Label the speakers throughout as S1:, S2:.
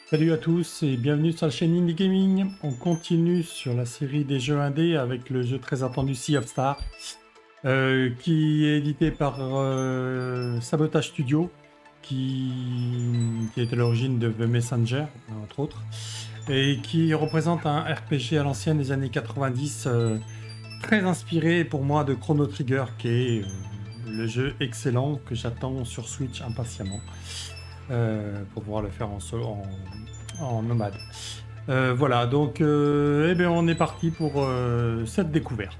S1: Salut à tous et bienvenue sur la chaîne Indie Gaming. On continue sur la série des jeux indés avec le jeu très attendu Sea of Stars, qui est édité par Sabotage Studio, qui est à l'origine de The Messenger, entre autres, et qui représente un RPG à l'ancienne des années 90, très inspiré pour moi de Chrono Trigger, qui est le jeu excellent que j'attends sur Switch impatiemment. Pour pouvoir le faire en nomade. Voilà, donc eh bien, on est parti pour cette découverte.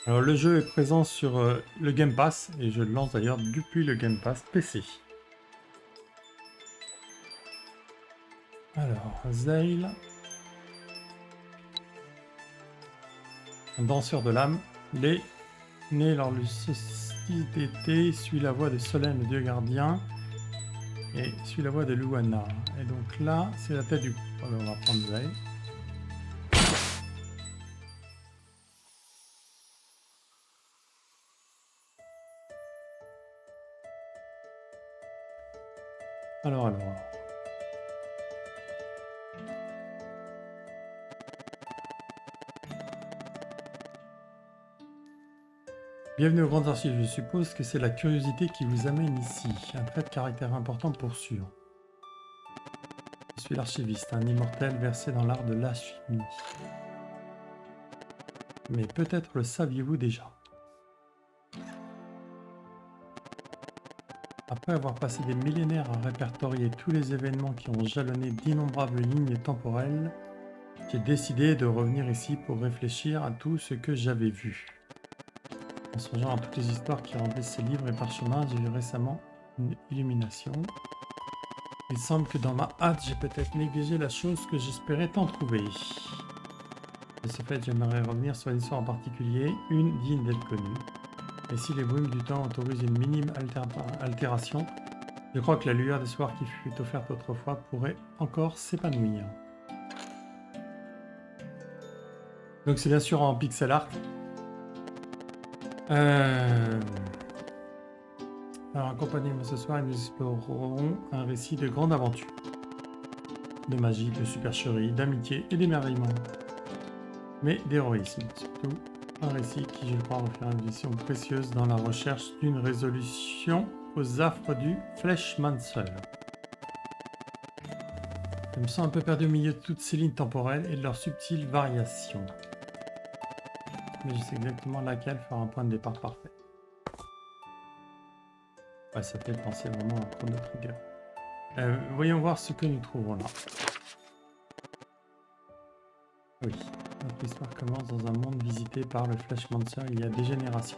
S1: Alors le jeu est présent sur le Game Pass, et je le lance d'ailleurs depuis le Game Pass PC. Alors, Zail. Un danseur de l'âme, né lors du solstice d'été, suit la voie de Solène, le dieu gardien, et suit la voie de Luana. Et donc là, c'est la tête du... Oh, on va prendre Zail. Alors. Bienvenue aux Grandes Archives, je suppose que c'est la curiosité qui vous amène ici, un trait de caractère important pour sûr. Je suis l'archiviste, un immortel versé dans l'art de l'alchimie. Mais peut-être le saviez-vous déjà? Après avoir passé des millénaires à répertorier tous les événements qui ont jalonné d'innombrables lignes temporelles, j'ai décidé de revenir ici pour réfléchir à tout ce que j'avais vu. En songeant à toutes les histoires qui remplissent ces livres et parchemins, j'ai eu récemment une illumination. Il semble que dans ma hâte, j'ai peut-être négligé la chose que j'espérais tant trouver. De ce fait, j'aimerais revenir sur une histoire en particulier, une digne d'être connue. Et si les brumes du temps autorisent une minime altération, je crois que la lueur d'espoir qui fut offerte autrefois pourrait encore s'épanouir. Donc c'est bien sûr en pixel art. Alors accompagnez-moi ce soir et nous explorerons un récit de grande aventure. De magie, de supercherie, d'amitié et d'émerveillement. Mais d'héroïsme, surtout. Un récit qui, je le crois, offrira une vision précieuse dans la recherche d'une résolution aux affres du Fleshmancer. Je me sens un peu perdu au milieu de toutes ces lignes temporelles et de leurs subtiles variations. Mais je sais exactement laquelle fera un point de départ parfait. Ouais, ça fait penser vraiment à Chrono Trigger. Voyons voir ce que nous trouvons là. Oui, notre histoire commence dans un monde visité par le Fleshmancer il y a des générations,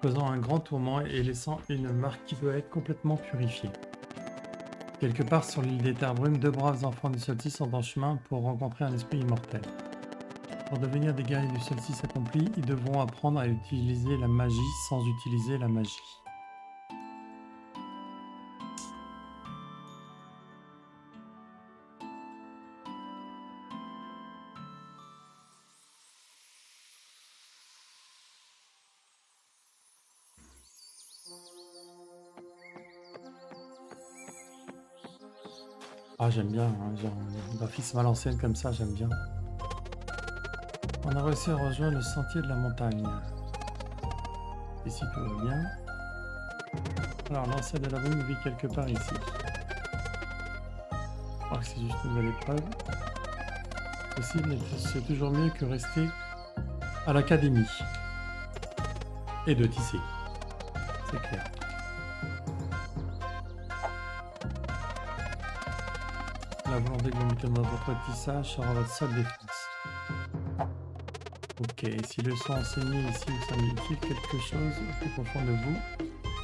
S1: causant un grand tourment et laissant une marque qui doit être complètement purifiée. Quelque part sur l'île des Terres Brumes, deux braves enfants du solstice sont en chemin pour rencontrer un esprit immortel. Pour devenir des guerriers du solstice accompli, ils devront apprendre à utiliser la magie sans utiliser la magie. Ah, j'aime bien, hein, genre, un graphisme à l'ancienne comme ça, j'aime bien. On a réussi à rejoindre le sentier de la montagne. Ici tout va bien. Alors l'ancêtre de la brume vit quelque part ici. Je crois que c'est juste une nouvelle épreuve. Ceci, c'est toujours mieux que rester à l'académie. Et de tisser. C'est clair. La volonté que vous mettez dans votre tissage sera votre seule défense. Ok, si le son enseigné ici vous semble utile, quelque chose au plus profond de vous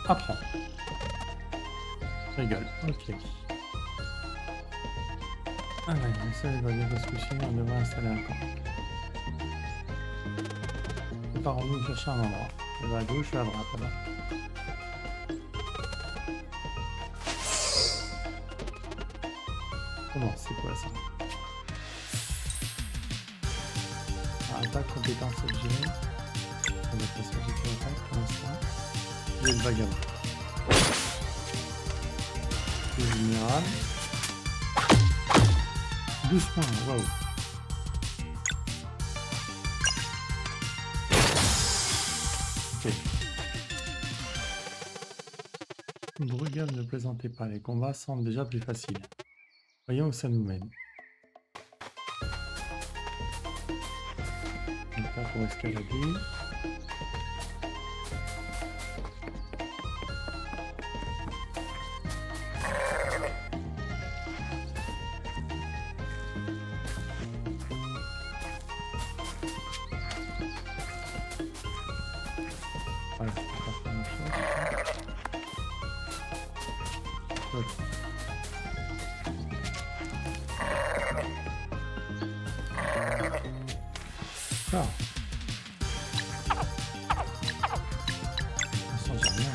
S1: apprend. Je rigole, ok. Ah ouais, le soleil va bientôt se coucher, on devrait installer un camp. Séparons-nous chercher un endroit. Je vais à gauche ou à droite là-bas. Comment c'est quoi ça? Attaque, compétence, objet. On va passer au GP attaque pour l'instant. Et le vagabond. Le général. 12 points, waouh. Ok. Bruegel, ne plaisantez pas, les combats semblent déjà plus faciles. Voyons où ça nous mène. Donc là pour escalader. Voilà, c'est pas la même chose. Ok. Ça. On change rien.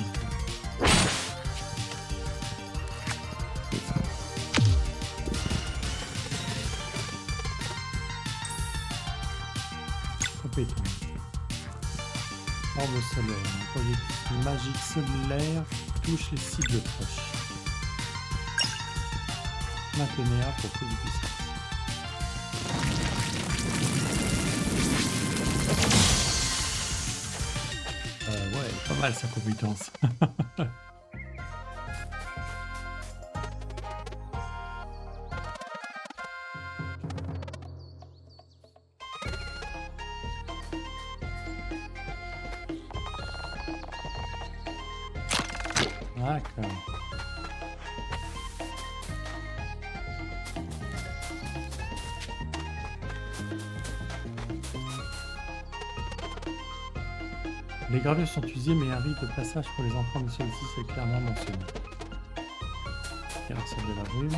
S1: Compétence. Orbe solaire. Un projectile magique solaire qui touche les cibles proches. Maintenez A pour plus de puissance. Ouais, pas mal sa compétence. D'accord. Les gravures sont usées, mais un rite de passage pour les enfants de celle-ci est clairement mentionné. Caractère de la brume.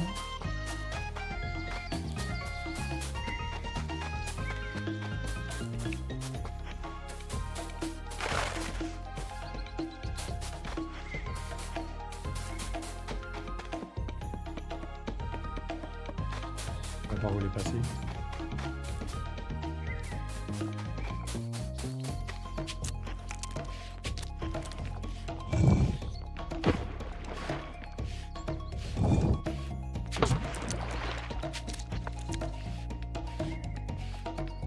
S1: On va voir où les passer.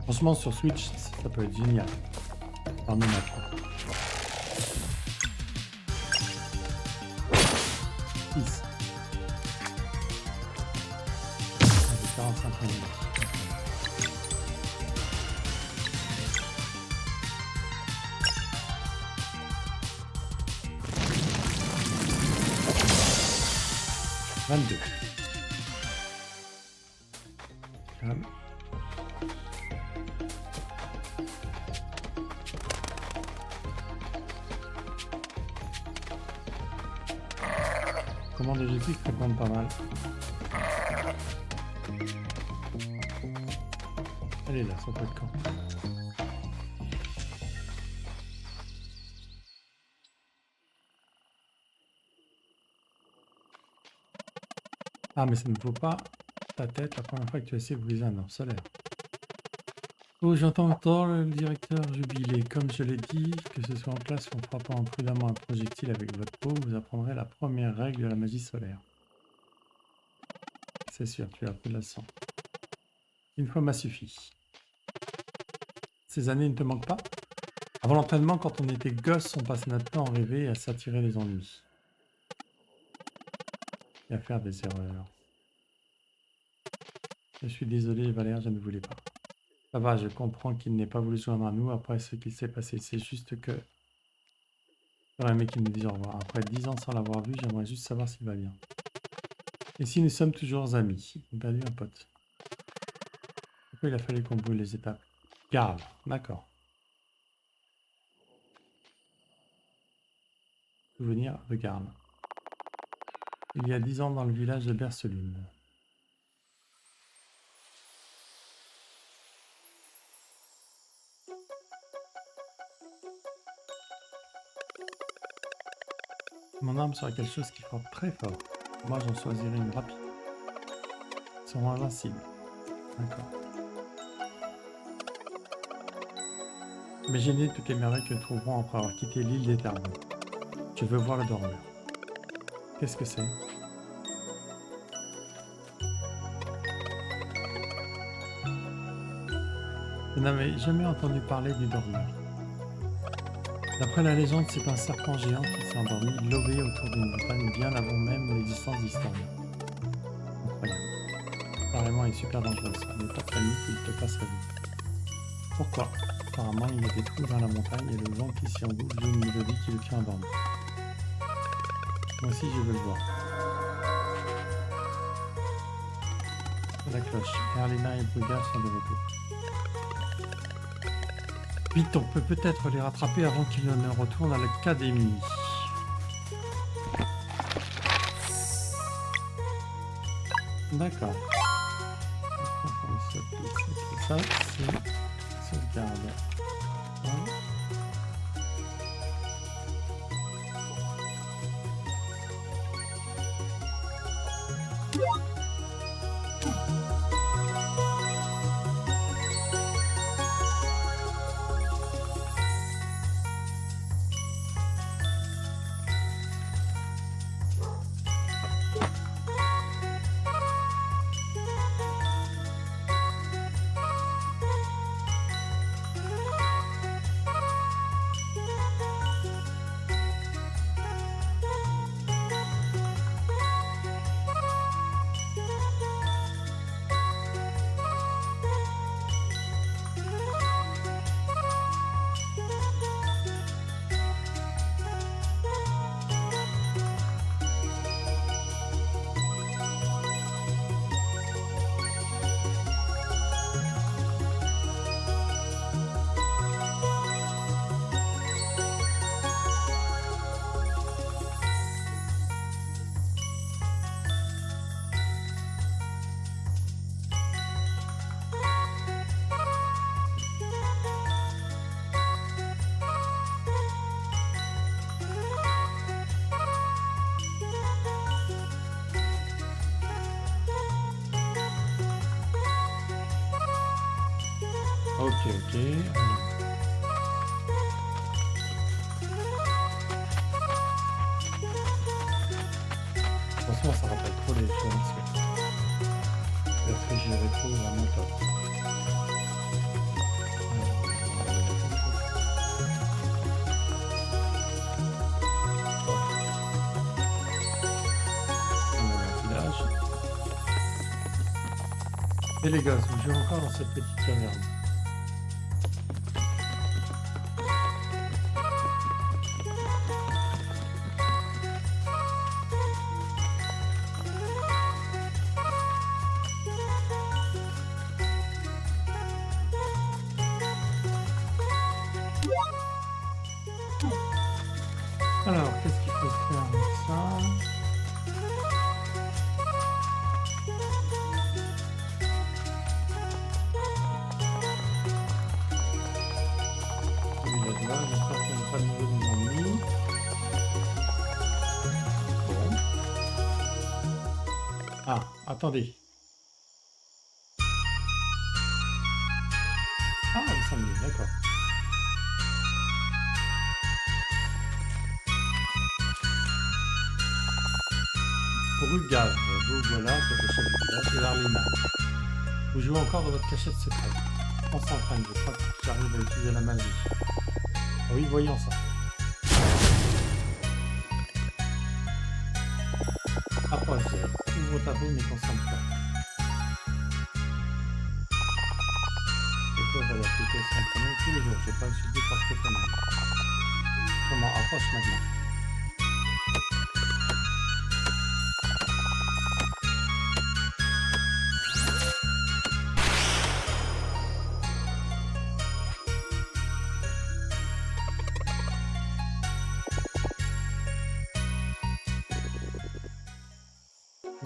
S1: Franchement, sur Switch, ça peut être génial. Par même après. 6. 45 minutes. Calme. Commande de GT qui répondent pas mal. Elle est là, ça peut être quand. Ah, mais ça ne vaut pas ta tête la première fois que tu essaies de briser un orbe solaire. Oh, j'entends encore le directeur jubilé. Comme je l'ai dit, que ce soit en classe ou en frappant imprudemment un projectile avec votre peau, vous apprendrez la première règle de la magie solaire. C'est sûr, tu as appris la leçon. Une fois m'a suffi. Ces années ne te manquent pas? Avant l'entraînement, quand on était gosse, on passait notre temps à rêver et à s'attirer les ennuis. Et à faire des erreurs. Je suis désolé, Valère, je ne voulais pas. Ça va, je comprends qu'il n'ait pas voulu se joindre à nous après ce qu'il s'est passé. C'est juste que... J'aurais aimé qu'il nous dise au revoir. Après 10 ans sans l'avoir vu, j'aimerais juste savoir s'il va bien. Et si nous sommes toujours amis? On a perdu un pote. Pourquoi il a fallu qu'on brûle les étapes? Garde, d'accord. Souvenir de Garde. Il y a 10 ans dans le village de Berselune. Mon arme sera quelque chose qui frappe très fort. Moi, j'en choisirai une rapide. Ils sont invincibles. D'accord. Imaginez toutes les merveilles que nous trouverons après avoir quitté l'île des Termes. Je veux voir le dormeur. Qu'est-ce que c'est? Vous n'avez jamais entendu parler du dormeur. D'après la légende, c'est un serpent géant qui s'est endormi lobé autour d'une montagne bien avant même l'existence d'Historia. Incroyable. Apparemment, il est super dangereux. Il n'est pas très vite, il te passe la vie. Pourquoi? Apparemment, il y a des trous dans la montagne et le vent qui s'y engouffre joue une mélodie qui le tient endormi. Moi aussi, je veux le voir. La cloche. Erlina et Brugger sont de retour. Vite, on peut peut-être les rattraper avant qu'ils ne retournent à l'académie. D'accord. Ça, c'est sauvegarde. Hein? Ok. Franchement, ça rappelle trop les choses. Le réfrigéré trop, vraiment top. Et les gars, vous jouez encore dans cette petite caverne. Alors, qu'est-ce qu'il faut faire avec ça? J'espère qu'il n'y a pas de nouveaux ennemis. Bon. Ah, attendez. Ah, les 5 minutes, d'accord. Brugger, vous voilà, cette cachette du village, et Erlina. Vous jouez encore dans votre cachette secrète. On s'entraîne, je crois que j'arrive à utiliser la magie. Ah oui, voyons ça. Approche, ouvre ta paume et concentre-toi. Et toi, va l'appliquer s'entraîner tous les jours, j'ai pas suivi parfaitement. Comment? Approche maintenant.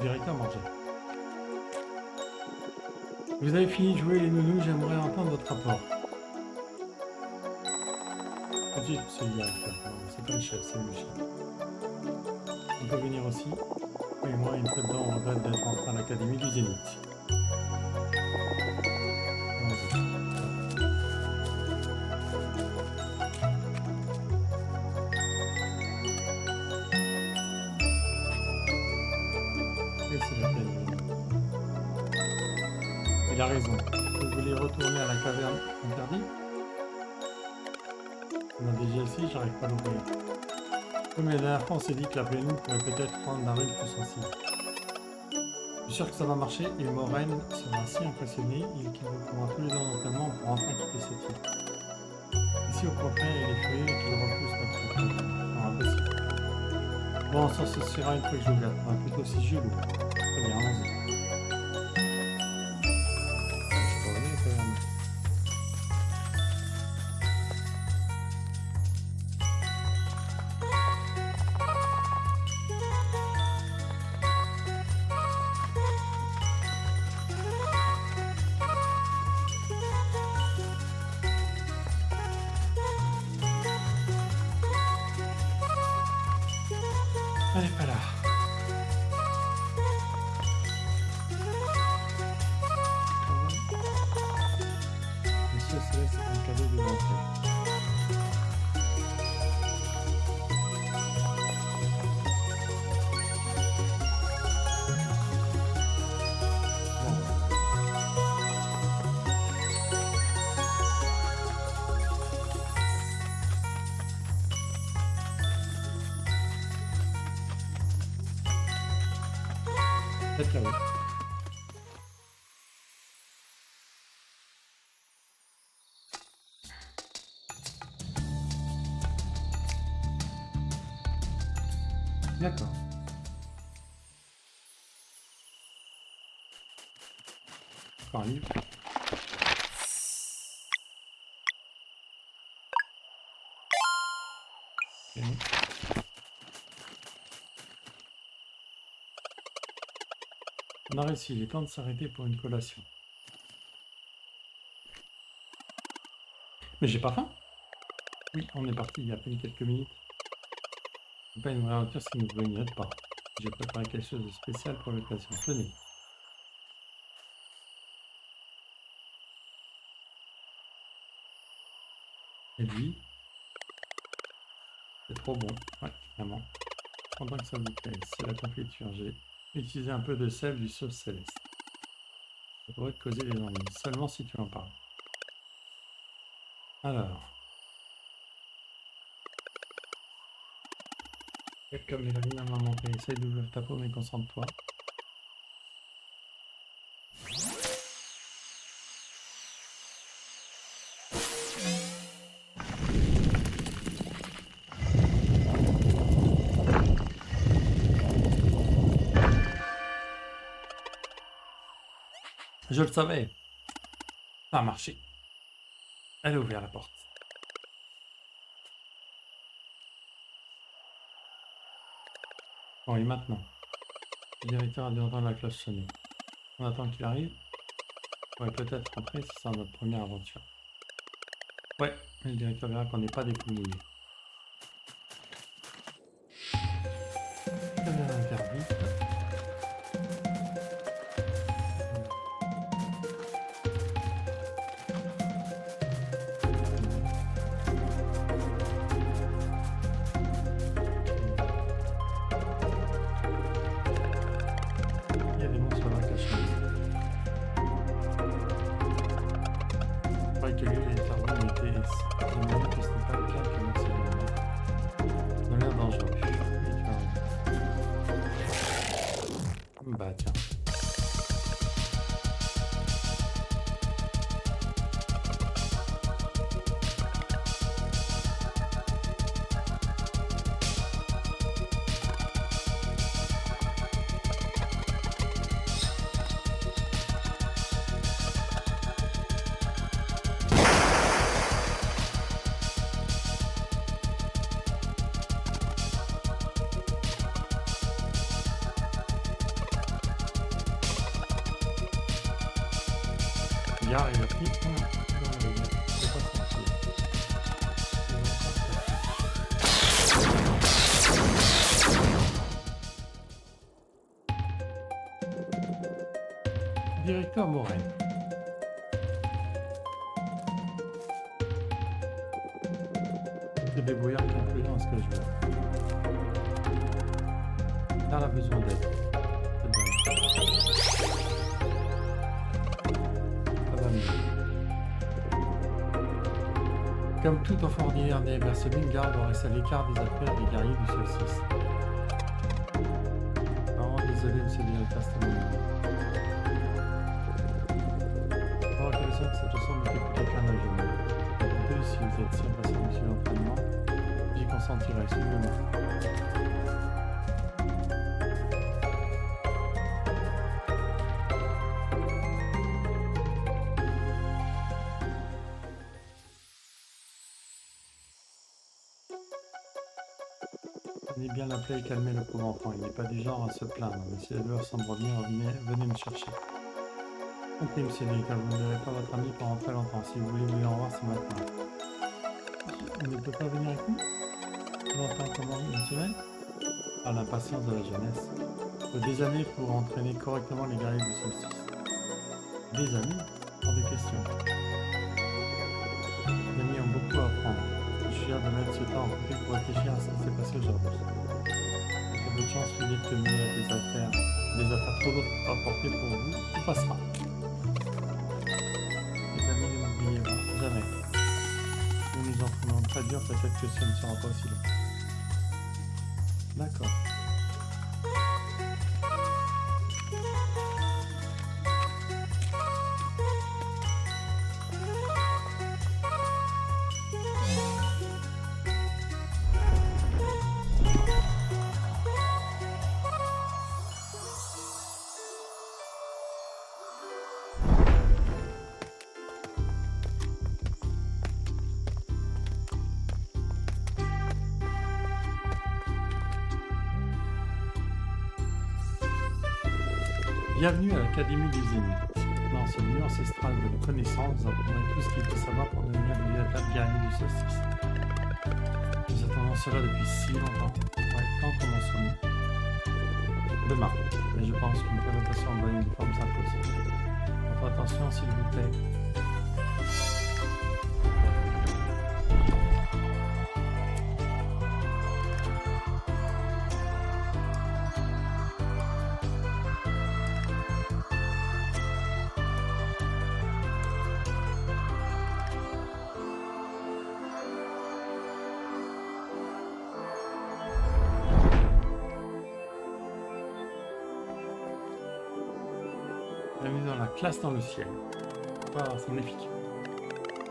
S1: Directement manger. Vous avez fini de jouer les nounous, j'aimerais entendre votre rapport. Petit, c'est c'est pas le chef, c'est le chef. On peut venir aussi. Et moi, une fois dedans, on regrette d'être entré à l'académie du Zénith. il a raison. Vous voulez retourner à la caverne interdite? On a déjà essayé, j'arrive pas à l'ouvrir. Comme la dernière fois, on s'est dit que la pleine lune pourrait peut-être rendre la rue plus sensible. Je suis sûr que ça va marcher et Moraine sera si impressionnée qu'il nous prendra tous les ans d'entraînement pour enfin quitter cette île. Et si au contraire il est furieux et qu'il repousse notre retour? Non, impossible. Bon, ça ce sera une fois que je regarde. On va plutôt si je loue. Très bien, allons-y. Je peux revenir quand même. Elle est pas là. Monsieur Céleste, c'est un cadeau de rentrée. Peut-être là, oui. D'accord. Encore un livre. Ok. On a réussi, il est temps de s'arrêter pour une collation. Mais j'ai pas faim. Oui, on est parti il y a à peine quelques minutes. C'est pas une vraie aventure si nous ne grignote pas. J'ai préparé quelque chose de spécial pour l'occasion. Tenez. Et lui, c'est trop bon. Ouais, vraiment. Pendant que ça vous plaise, c'est la confiture. J'ai utilisé un peu de sel du sauce céleste. Ça pourrait te causer des ennuis, seulement si tu en parles. Alors. Faites comme Mélarine m'a montré. Essaye d'ouvrir ta peau, mais concentre-toi. Je le savais. Ça a marché. Elle a ouvert la porte. Bon, et maintenant? Le directeur a dû entendre la cloche sonner. On attend qu'il arrive. Ouais, peut-être après, c'est ça notre première aventure. Ouais, le directeur verra qu'on n'est pas des poules mouillées. Caméra interdite. Il y a des monstres là cachés. Je croyais que lui, les cerveaux étaient... J'imagine que ce n'est pas le cas que notre cerveau. Ça a l'air dangereux. Bah tiens. Gare et la pris dans la rivière. C'est pas sorti. Directeur Morin. C'est débrouillard qui est inclus dans ce que je veux. Là, elle a besoin d'aide. Comme tout enfant ordinaire né berceau d'une garde doit rester à l'écart des affaires des guerriers du solstice. Oh, désolé, monsieur le directeur, c'était mon nom. Oh, reconnaissant que cette leçon n'était plus qu'un ajoutement. Écoutez, si vous êtes si impatient, monsieur l'entraînement, j'y consentirai, suivez-moi. Venez bien l'appeler et calmer le pauvre enfant, il n'est pas du genre à se plaindre, mais si la douleur semble revenir, venez me chercher. Ok, monsieur le directeur, vous ne verrez pas votre ami pendant très longtemps, si vous voulez venir en voir, c'est maintenant. Il ne peut pas venir avec nous? Longtemps, comment? Une semaine? Par l'impatience de la jeunesse. Il faut des années pour entraîner correctement les guerriers du solstice. Des années? Hors de question. Les amis ont beaucoup à apprendre. Je suis fier de mettre ce temps en côté pour réfléchir à ce qui s'est passé aujourd'hui. Avec un peu de chance, l'idée de te mener à des affaires trop lourdes à porter pour vous, tout passera. Les amis, ne m'oubliez pas, jamais. Nous nous entraînons très dur, peut-être que ce ne sera pas aussi long. D'accord. Bienvenue à l'Académie des Zéniths. Dans ce lieu ancestral de connaissances, vous apprendrez tout ce qu'il faut savoir pour devenir le véritable guerrier du solstice. Nous attendons cela depuis si longtemps. Ouais, quand commençons-nous? Demain. Mais je pense qu'une présentation en bonne uniforme s'impose. Votre attention, s'il vous plaît. Bienvenue dans la classe dans le ciel. Ah, c'est magnifique.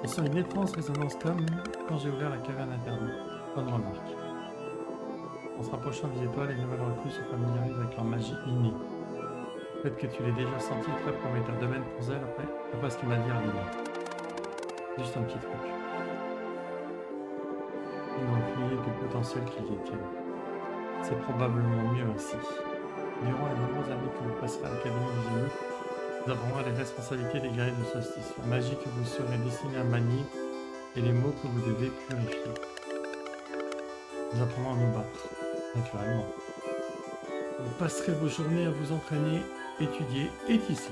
S1: Il sent une étrange résonance comme quand j'ai ouvert la caverne interdite. Bonne remarque. En se rapprochant des étoiles, les nouvelles recrues se familiarisent avec leur magie innée. Peut-être que tu l'as déjà senti très prometteur. Domaine pour Zelle après ce qu'il m'a dit Arlina. Juste un petit truc. Ils n'ont aucune idée du potentiel qu'ils détiennent. C'est probablement mieux ainsi. Durant les nombreuses années que vous passerez à l'Académie des Zéniths, vous apprendrez les responsabilités des guerriers de solstice, la magie que vous serez destiné à manier et les mots que vous devez purifier. Nous apprendrons à nous battre, naturellement. Vous passerez vos journées à vous entraîner, étudier et tisser.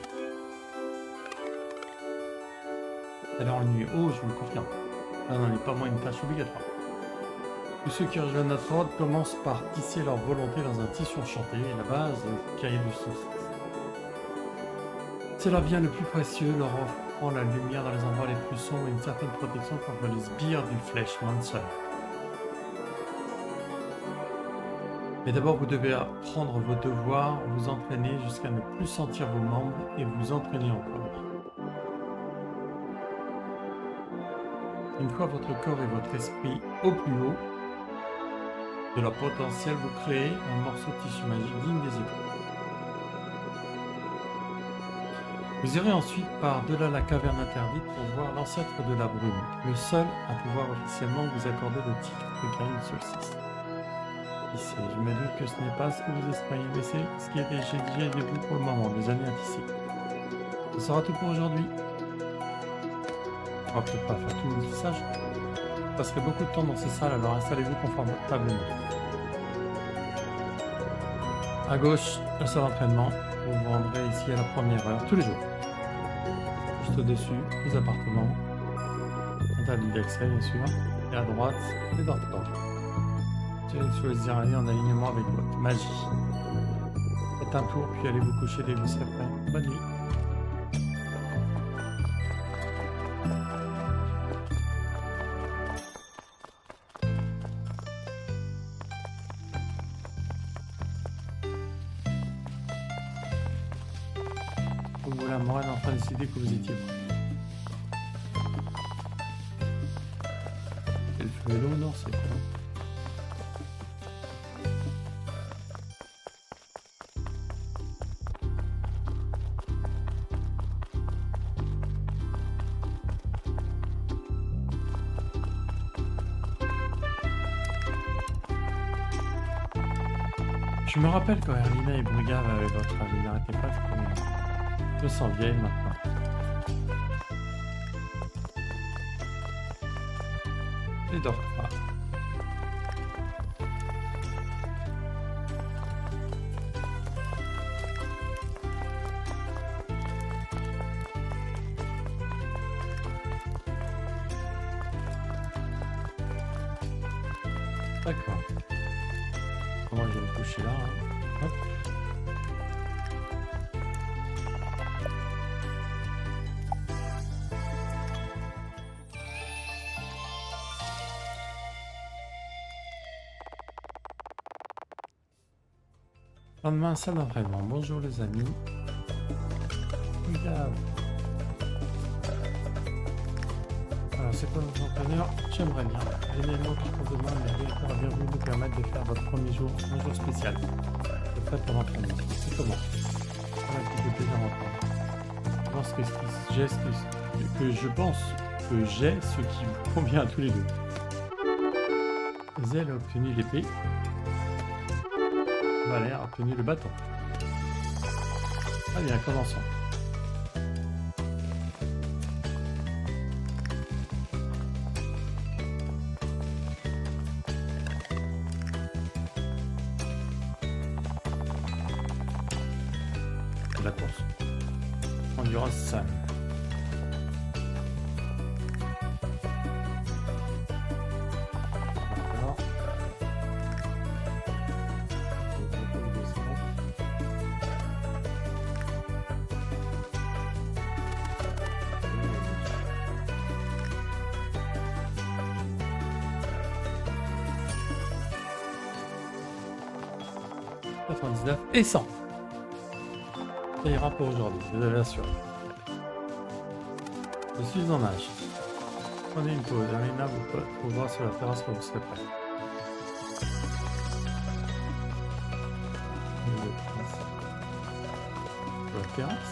S1: Ça a l'air ennuyeux. Oh, je vous le confirme. Là, n'en est pas moins une tâche obligatoire. Tous ceux qui rejoignent notre ordre commencent par tisser leur volonté dans un tissu enchanté, la base du guerrier du solstice. C'est leur bien le plus précieux, leur offrant la lumière dans les endroits les plus sombres et une certaine protection contre les sbires du Flèche Monster. Mais d'abord, vous devez apprendre vos devoirs, vous entraîner jusqu'à ne plus sentir vos membres et vous entraîner encore. Une fois votre corps et votre esprit au plus haut de leur potentiel, vous créez un morceau de tissu magique digne des étoiles. Vous irez ensuite par-delà la caverne interdite pour voir l'ancêtre de la brume, le seul à pouvoir officiellement vous accorder le titre de guerrier du solstice. Ici, je me doute que ce n'est pas ce que vous espériez, mais c'est ce qui était exigé de vous pour le moment, des années à tisser. Ce sera tout pour aujourd'hui. On va peut-être pas faire tout le tissage. Vous passerez beaucoup de temps dans ces salles, alors installez-vous confortablement. À gauche, la salle d'entraînement. Vous vous rendrez ici à la première heure, tous les jours. Juste au-dessus, les appartements, interdit d'accès bien sûr, et à droite, les dortoirs. Tu vas choisir un lit en alignement avec votre magie. Faites un tour, puis allez vous coucher dès que vous serez prêt. Bonne nuit. Cameron est en train de décider que vous étiez prêt. C'est le feu et l'eau, non, c'est quoi? Je me rappelle quand Erlina et Brugave avaient votre âge, ils n'arrêtaient pas de courir. Je me sens vieille maintenant. Et dors pas. D'accord. Comment je vais me coucher là, hein. Hop. Lendemain, salle d'entraînement. Bonjour les amis. Regarde. Alors, c'est quoi votre entraîneur? J'aimerais bien. L'événement qui compte demain, mais bien voulu nous permettre de faire votre premier jour, un jour spécial. C'est prêt pour l'entraînement. C'est comment? Un petit peu plaisir à entendre. Je pense que je pense que j'ai ce qui vous convient à tous les deux. Zell a obtenu l'épée. Valère a obtenu le bâton. Très bien, commençons. La course. Endurance Sam. D'accord. Et 100. Ça ira pour aujourd'hui, je vous avez assuré. Je suis en âge. Prenez une pause, Arina vous voir sur la terrasse quand vous serez prêt. Sur la terrasse.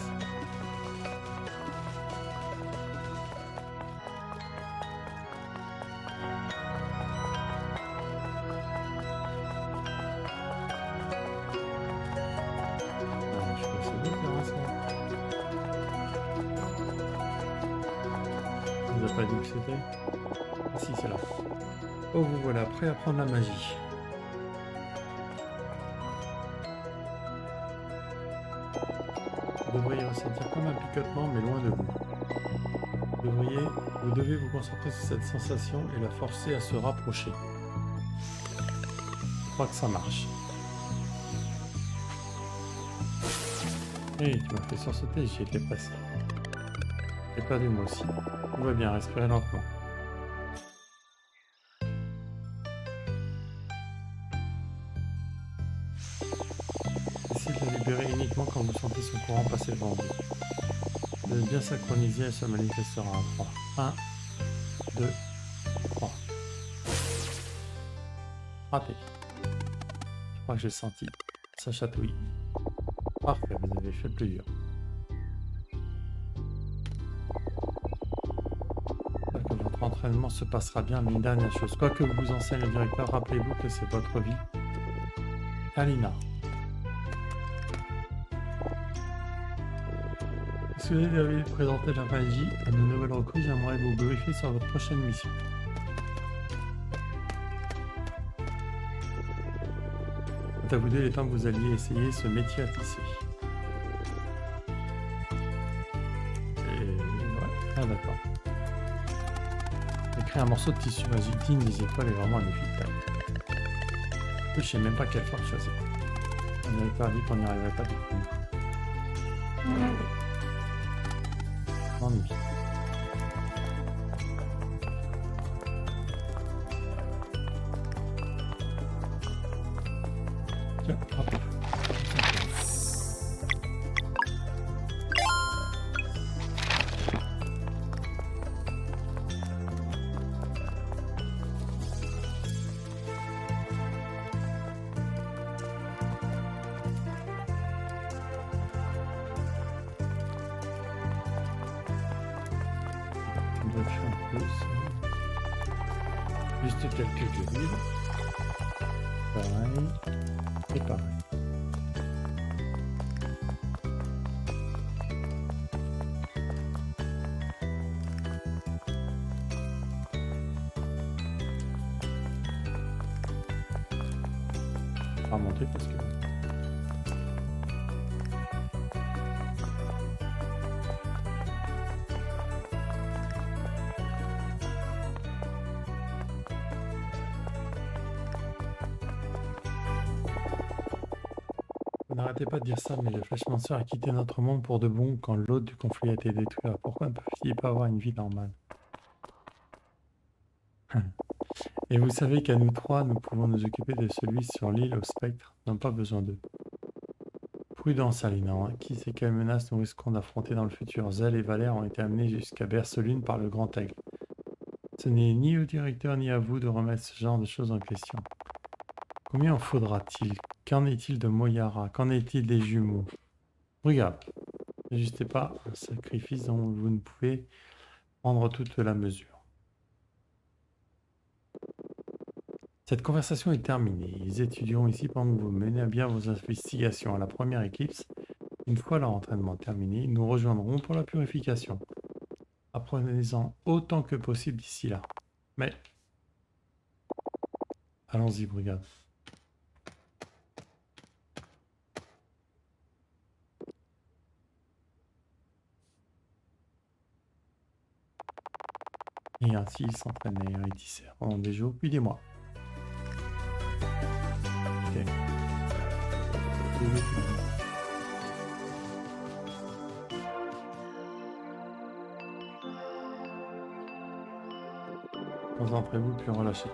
S1: Pas dit que c'était. Ah si, c'est là. Oh, vous voilà, prêt à prendre la magie. Vous devriez ressentir comme un picotement, mais loin de vous. Vous devez vous concentrer sur cette sensation et la forcer à se rapprocher. Je crois que ça marche. Hey, tu m'as fait sursauter, j'y étais passé. J'ai perdu moi aussi. Tout va bien, respirez lentement. Essayez de la libérer uniquement quand vous sentez son courant passer devant vous. Vous devez bien synchroniser, elle se manifestera à 3. 1, 2, 3. Raté. Je crois que j'ai senti. Ça chatouille. Parfait, vous avez fait le plus dur. Votre entraînement se passera bien, mais une dernière chose. Quoi que vous enseigne le directeur, rappelez-vous que c'est votre vie. Alina. Est-ce que vous avez présenté la magie à nos nouvelles recrues? J'aimerais vous briefer sur votre prochaine mission. C'est à vous deux les temps que vous alliez essayer ce métier à tisser. Et ouais, ah d'accord. Écrire un morceau de tissu magique digne des étoiles est vraiment un défi de taille. Je sais même pas quelle forme choisir. On n'avait pas dit qu'on n'y arriverait pas du tout. Ennui. Tiens, hop. fait un peu ça. Juste quelques grilles. Pareil. Et pareil. On va remonter parce que... Vous n'arrêtez pas de dire ça, mais le Flashmancer a quitté notre monde pour de bon quand l'autre du conflit a été détruit. Alors pourquoi ne peut-il pas avoir une vie normale? Et vous savez qu'à nous trois, nous pouvons nous occuper de celui sur l'île au spectre. Nous n'avons pas besoin d'eux. Prudence, Alinan. Qui sait quelle menace nous risquons d'affronter dans le futur? Zell et Valère ont été amenés jusqu'à Berceline par le Grand Aigle. Ce n'est ni au directeur ni à vous de remettre ce genre de choses en question. Combien en faudra-t-il? Qu'en est-il de Moyara? Qu'en est-il des jumeaux? Regarde, n'ajustez pas un sacrifice dont vous ne pouvez prendre toute la mesure. Cette conversation est terminée. Les étudiants ici pendant que vous menez à bien vos investigations à la première éclipse. Une fois leur entraînement terminé, ils nous rejoindront pour la purification. Apprenez-en autant que possible d'ici là. Mais... allons-y, brigade. Et ainsi, ils s'entraînaient et tissaient pendant des jours, puis des mois. Ok. Concentrez-vous, puis relâchez.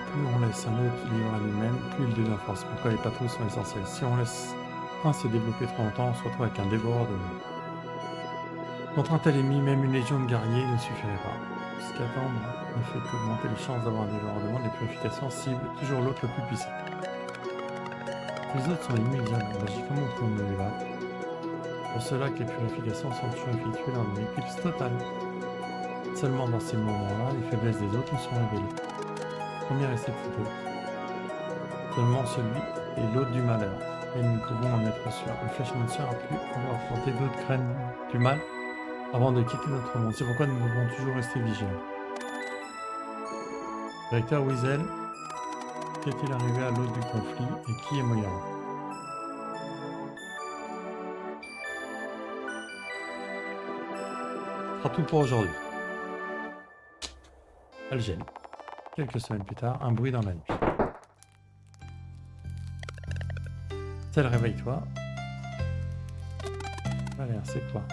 S1: Plus on laisse un autre vivre à lui-même, plus il devient force. Pourquoi les patrouilles sont essentielles? Si on laisse un se développer trop longtemps, on se retrouve avec un dévoreur de monde. Contre un tel ennemi, même une légion de guerriers ne suffirait pas. Jusqu'attendre ne fait qu'augmenter les chances d'avoir un dévoreur de monde. Les purifications ciblent toujours l'autre le plus puissant. Les autres sont immédiatement. Comment on peut nous les battre? Pour cela que les purifications sont toujours effectuées dans une éclipse totale. Seulement dans ces moments-là, les faiblesses des autres nous sont révélées. Premier essai de l'autre. Seulement celui et l'autre du malheur. Et nous pouvons en être sûrs. Le Flashmancer a pu avoir affronté d'autres graines du mal avant de quitter notre monde. C'est pourquoi nous devons toujours rester vigilants. Directeur Wiesel, qu'est-il arrivé à l'autre du conflit et qui est Moyara? Ce sera tout pour aujourd'hui. Algène. Quelques semaines plus tard, un bruit dans la nuit. Celle, réveille-toi. Valère, c'est quoi?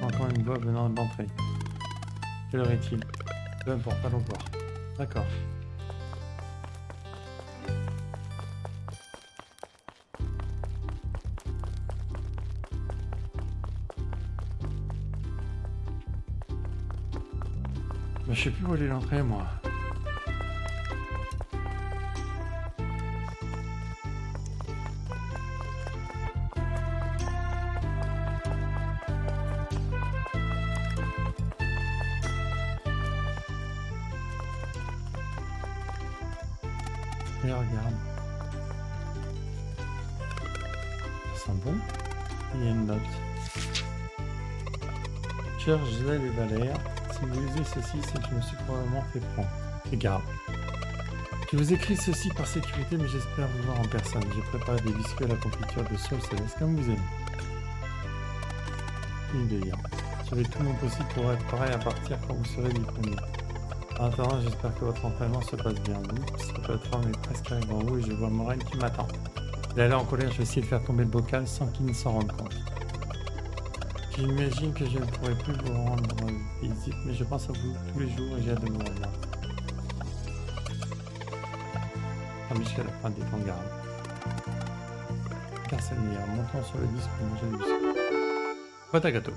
S1: Encore une voix venant de l'entrée. Quelle heure est-il? Peu importe, allons voir. D'accord. Je sais plus où aller l'entrée, moi. Et regarde. Ça sent bon. Il y a une note. Cher Zell et Valère, si vous lisez ceci, c'est que je me suis probablement fait prendre. Regarde. Je vous écris ceci par sécurité, mais j'espère vous voir en personne. J'ai préparé des biscuits à la confiture de sol céleste, comme vous aimez. Une délire. Je fais tout mon possible pour être pareil à partir quand vous serez disponible. En attendant, j'espère que votre entraînement se passe bien. Vous, cette plateforme est presque arrivée en haut et je vois Moraine qui m'attend. Il a l'air en colère, je vais essayer de faire tomber le bocal sans qu'il ne s'en rende compte. J'imagine que je ne pourrai plus vous rendre visite, mais je pense à vous tous les jours et j'ai hâte de vous revoir. Ah, Michel, la fin des temps de garde. Car c'est le meilleur. Montons sur le disque pour manger du biscuit. Boîte à gâteau.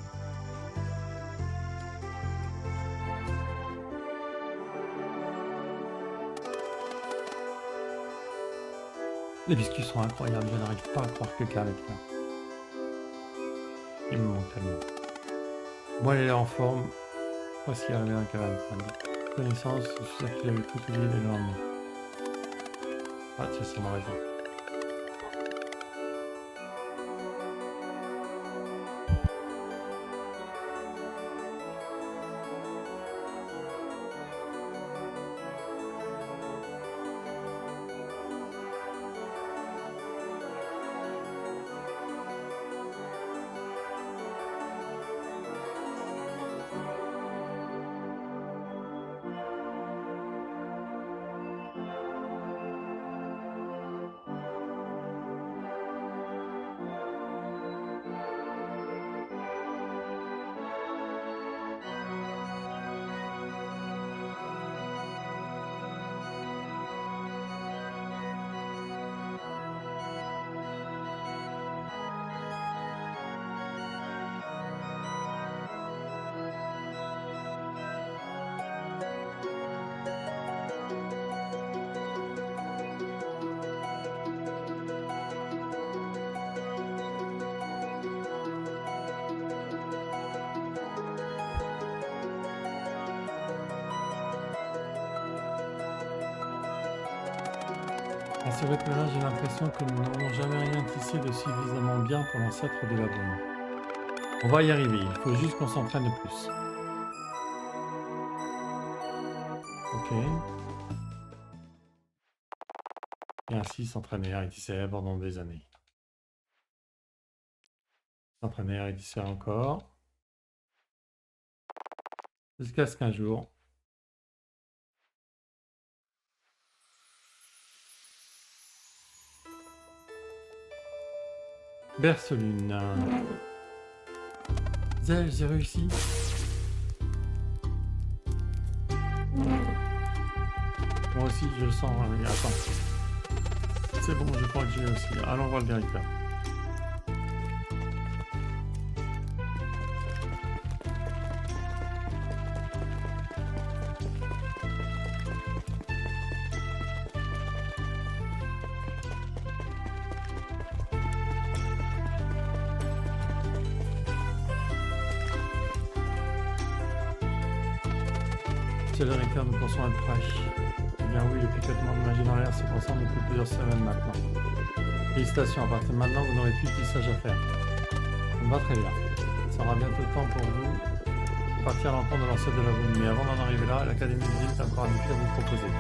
S1: Les biscuits sont incroyables, je n'arrive pas à croire que Carl est là. Il me manque tellement. Moi, elle est en forme. Voici arrivé un canal. Connaissance, je suis sûr qu'il avait tout oublié le lendemain. Ah, tu as sûrement raison. À ce rythme-là, j'ai l'impression que nous n'aurons jamais rien tissé de suffisamment bien pour l'ancêtre de la brume. On va y arriver, il faut juste qu'on s'entraîne plus. Ok. Et ainsi s'entraîner à tisser pendant des années. S'entraîner à tisser encore. Jusqu'à ce qu'un jour... Bercelune. Zèle, j'ai réussi. Moi aussi, je le sens. Attends. C'est bon, je crois que j'ai aussi. Allons voir le directeur. Monsieur le directeur, nous pensons être prêts. Eh bien oui, le picotement de magie dans l'air se concentre depuis plusieurs semaines maintenant. Félicitations, à partir de maintenant, vous n'aurez plus de tissage à faire. Ça me va très bien. Ça aura bientôt le temps pour vous de partir à l'encontre de l'ancêtre de la brume. Mais avant d'en arriver là, l'Académie de Visite a encore un défi à vous proposer.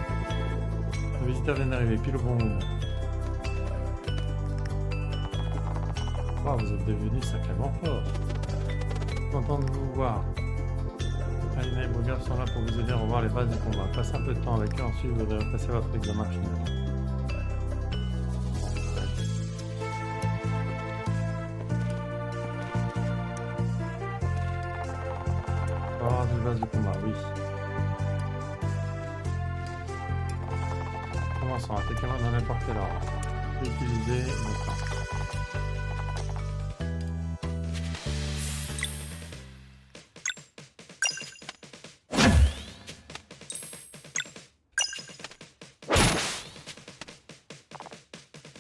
S1: Le visiteur vient d'arriver, pile au bon moment. Wow, vous êtes devenu sacrément fort. Content de vous voir. Alina et Bogart sont là pour vous aider à revoir les bases du combat. Passez un peu de temps avec eux, ensuite vous devrez passer votre examen final. Revoir les bases du combat, oui. Commençons, attaquez-moi dans n'importe quel ordre. Utilisez mon temps.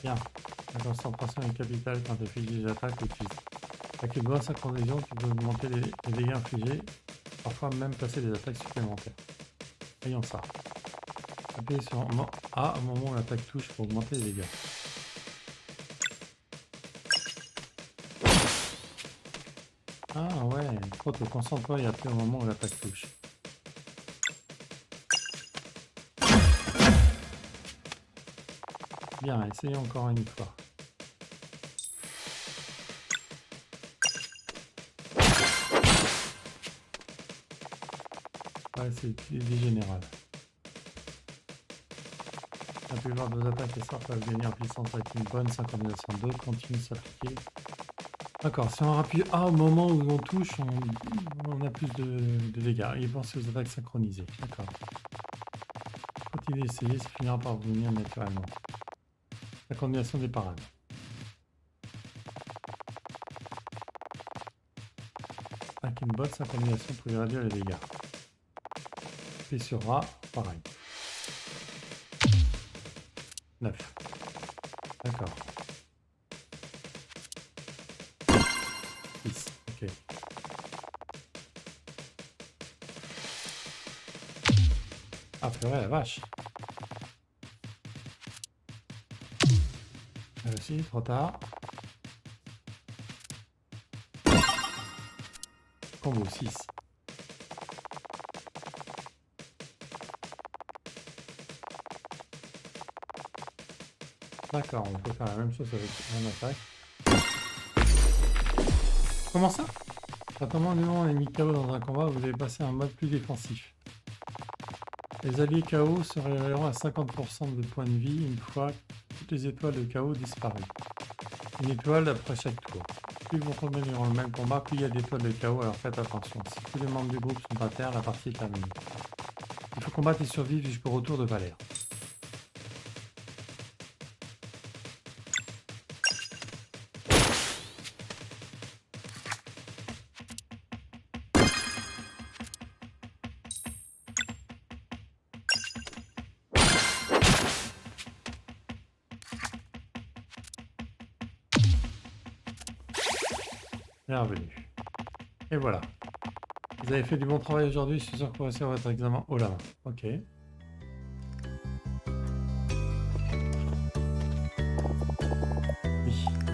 S1: Bien, la concentration est capitale quand tu fiches des attaques ou tu avec une bonne synchronisation, tu peux augmenter les dégâts infligés, parfois même passer des attaques supplémentaires. Voyons ça. Appuyez sur A au moment où l'attaque touche pour augmenter les dégâts. Ah ouais, il faut te concentrer et appuyer au moment où l'attaque touche. Bien, essayons encore une fois. Ouais, c'est l'idée générale. La plupart de vos attaques et sorts peuvent gagner en puissance avec une bonne synchronisation. D'autres continuent de s'appliquer. D'accord, si on appuie A au moment où on touche, on a plus de dégâts. Et pensez aux attaques synchronisées. D'accord. Continuez d'essayer, ça finira par vous venir naturellement. La combinaison des parades. Avec une bonne synchronisation, vous pouvez réduire les dégâts. Puis sur A, pareil. 9. D'accord. 6. Ah purée, la vache. Aussi, trop tard. Combo 6. D'accord, on peut faire la même chose avec un attaque. Comment ça? À un moment on est mis KO dans un combat, vous allez passer à un mode plus défensif. Les alliés KO se révéleront à 50% de points de vie une fois toutes les étoiles de KO disparues. Une étoile après chaque tour. Plus vous revenez dans le même combat, plus il y a d'étoiles de KO, alors faites attention. Si tous les membres du groupe sont à terre, la partie est terminée. Il faut combattre et survivre jusqu'au retour de Valère. Bienvenue. Et voilà. Vous avez fait du bon travail aujourd'hui, je suis sûr que vous réussirez votre examen haut la main. Ok. Oui,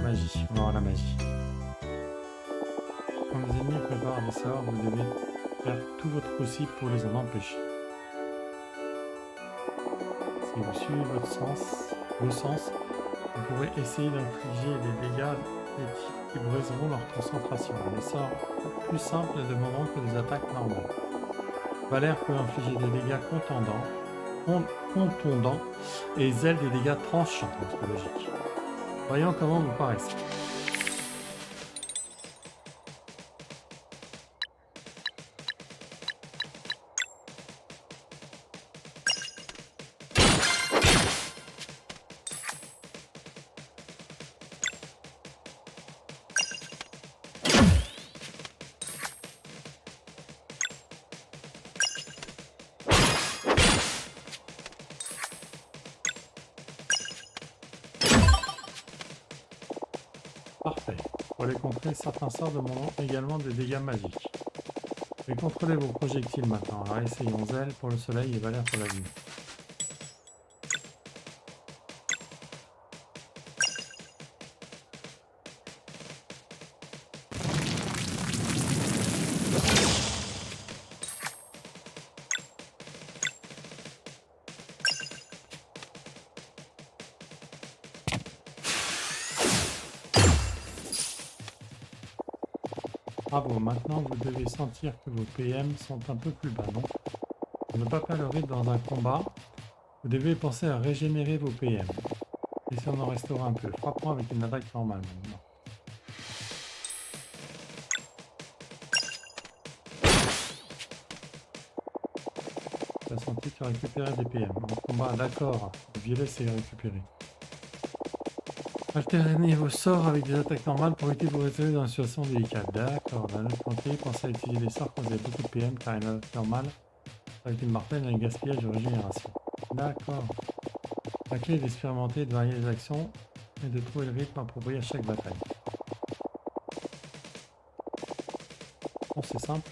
S1: magie, on va voir la magie. Quand les ennemis préparent des sorts, vous devez faire tout votre possible pour les en empêcher. Si vous suivez vos sens, vous pourrez essayer d'infliger des dégâts des types qui briseront leur concentration. Les sorts plus simples de moment que des attaques normales. Valère peut infliger des dégâts contondants et Zelle des dégâts tranchants, c'est logique. Voyons comment vous paraissez. Parfait. Pour les contrer, certains sorts demanderont également des dégâts magiques. Et contrôlez vos projectiles maintenant. Alors essayons Zelle pour le soleil et Valère pour la lune. Bravo, maintenant vous devez sentir que vos PM sont un peu plus bas, non? Pour ne pas perdre le rythme dans un combat, vous devez penser à régénérer vos PM. Et si on en restaure un peu, frappons avec une attaque normale maintenant. Tu as senti que tu as récupéré des PM. En combat, d'accord, le violet c'est récupéré. Alternez vos sorts avec des attaques normales pour éviter de vous retrouver dans une situation délicate. D'accord, d'un autre côté, pensez à utiliser les sorts quand vous avez beaucoup de PM car une attaque normale avec une martèle et un gaspillage de régénération. D'accord. La clé est d'expérimenter, de varier les actions et de trouver le rythme approprié à chaque bataille. Bon, c'est simple.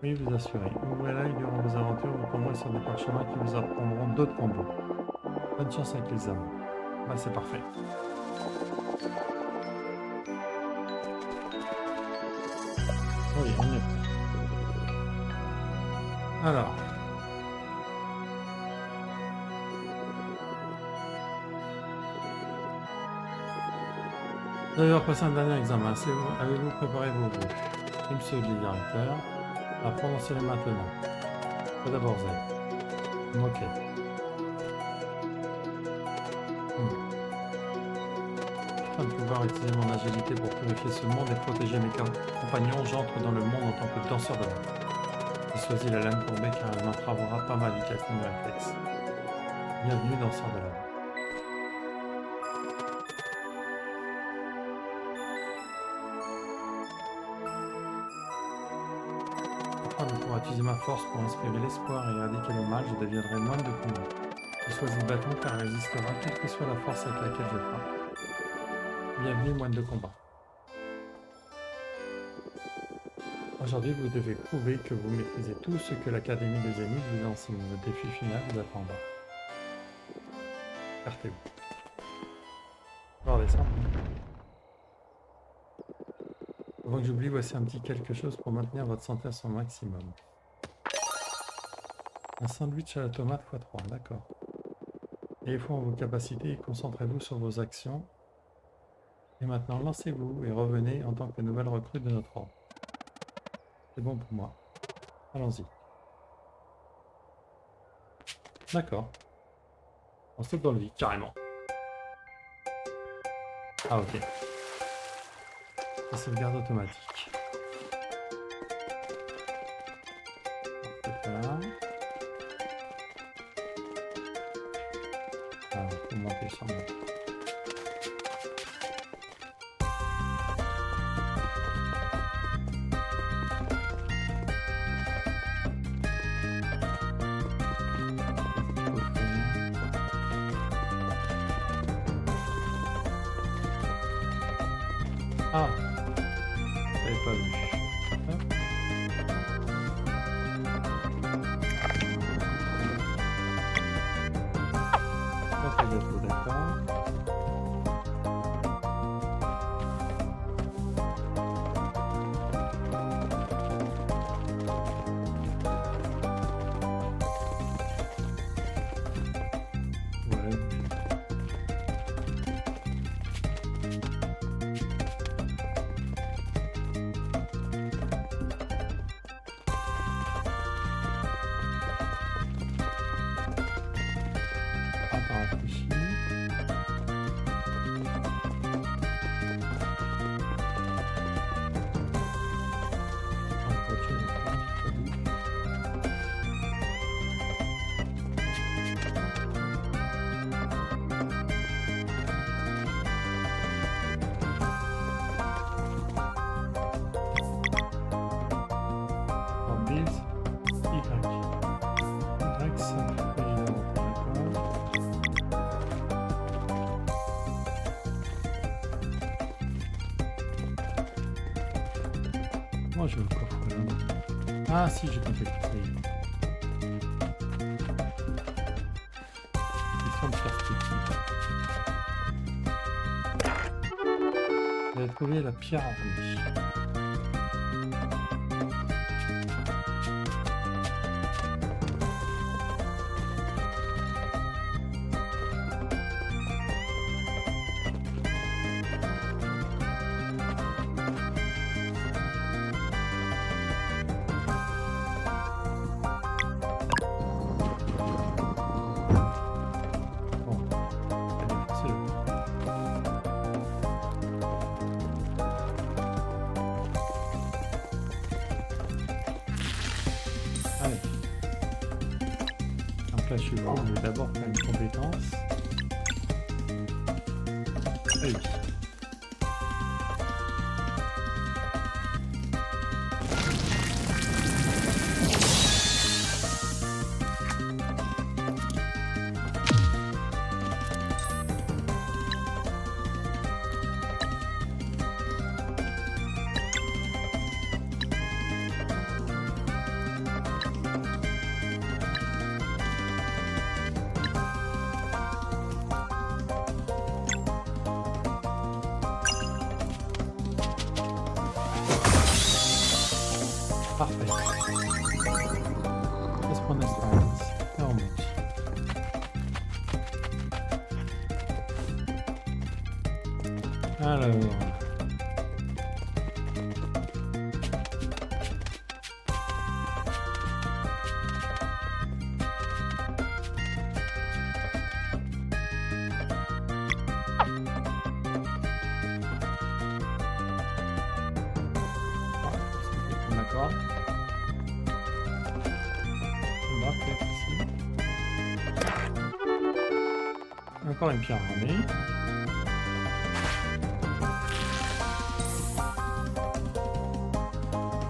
S1: Oui, vous assurez. Ouvrez l'œil durant vos aventures, vous tomberez sur des parchemins qui vous apprendront d'autres combos. Bonne chance avec les hommes. Bah, c'est parfait. Oui, on y est prêt. Alors. Vous allez devoir passer un dernier examen. Avez-vous préparé vos groupes? Monsieur le directeur. Prononcez-les maintenant. Tout d'abord Z. Ok. Afin de pouvoir utiliser mon agilité pour purifier ce monde et protéger mes compagnons, j'entre dans le monde en tant que danseur de lame. J'ai choisi la lame courbée car elle m'entravera pas ma vitesse ni mes réflexes. Bienvenue danseur de lame. Afin de pouvoir utiliser ma force pour inspirer l'espoir et éradiquer le mal, je deviendrai moine de combat. Je choisis le bâton car il résistera quelle que soit la force avec laquelle je frappe. Bienvenue, moine de combat. Aujourd'hui, vous devez prouver que vous maîtrisez tout ce que l'Académie des Zénith vous enseigne. Le défi final vous attendra. Partez-vous. On va redescendre. Avant que j'oublie, voici un petit quelque chose pour maintenir votre santé à son maximum. Un sandwich à la tomate x3, d'accord. Ayez foi en vos capacités et concentrez-vous sur vos actions. Et maintenant, lancez-vous et revenez en tant que nouvelle recrue de notre ordre. C'est bon pour moi. Allons-y. D'accord. On saute dans le vide, carrément. Ah, ok. C'est sauvegarde automatique. Là. Ah, faut monter sur moi. Ah, j'avais pas vu. Hop. Ça fait gâteau, d'accord. Ouais. Attends, réfléchis. Biz, Y. Y, ça fait évidemment, d'accord. Moi je veux le coffre là. Ah si, j'ai compris. Ça y est. Question de perspective. Vous avez trouvé la pierre ornée. Bon, allez, forcez-le. Allez. Donc là, je suis bon, mais d'abord faire une compétence. Allez. Parfait. Laisse prendre l'expérience. Et on monte. Alors. D'accord. On va peut-être ici. Encore une pierre armée.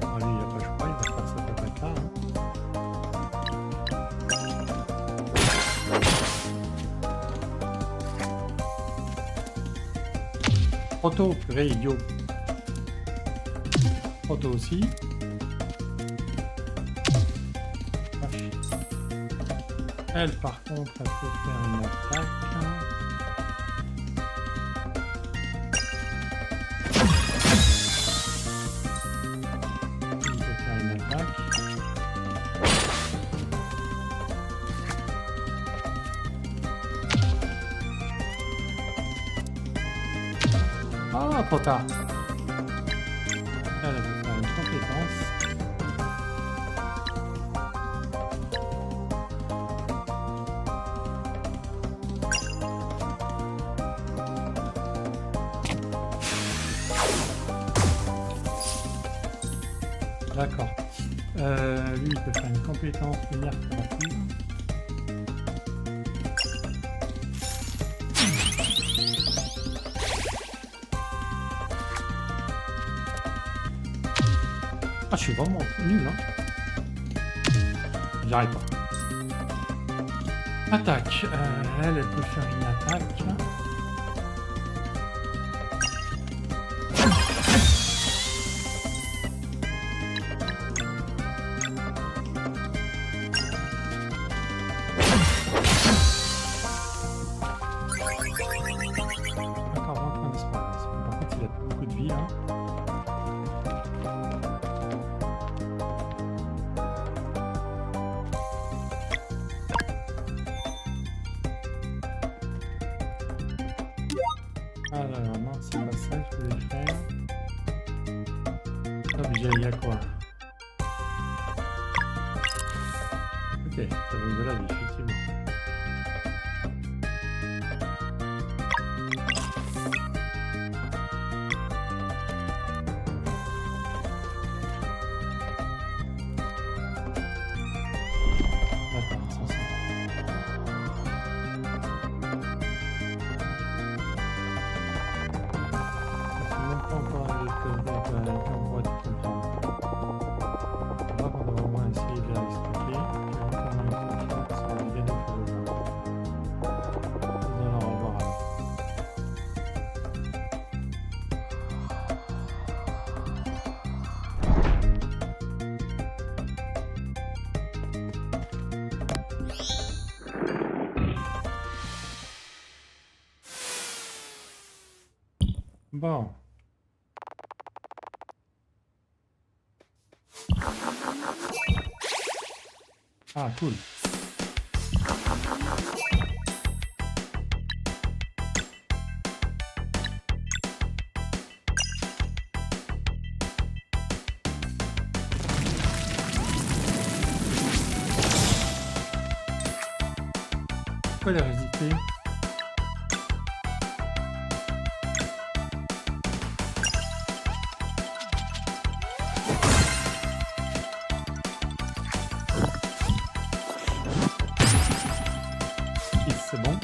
S1: Ah, lui, il n'a pas le choix, il va faire cette attaque-là. Hein. trop tôt, purée, idiot. Trop tôt aussi. Vache. Elle, par contre, elle peut faire une attaque. Il peut faire une attaque. Ah, trop tard. Elle peut faire une compétence. D'accord. Lui, il peut faire une compétence lumière curative. Ah, je suis vraiment nul, hein. J'y arrive pas. Attaque. Elle peut faire une attaque. Encore 20 points d'espérance. Par contre, il a plus beaucoup de vie, hein. Alors, non, c'est pas ça que je voulais faire. Objet, il y a quoi? Ok, ça donne de la vie, effectivement. D'accord, 500. C'est même pas encore avec on pourrait tout comprendre. On va qu'on doit au moins essayer de leur expliquer comment ils fonctionnent, ça va bien nous faire le voir. Nous allons revoir alors. Bon. Ah, cool. Pourquoi il a résisté? C'est bon.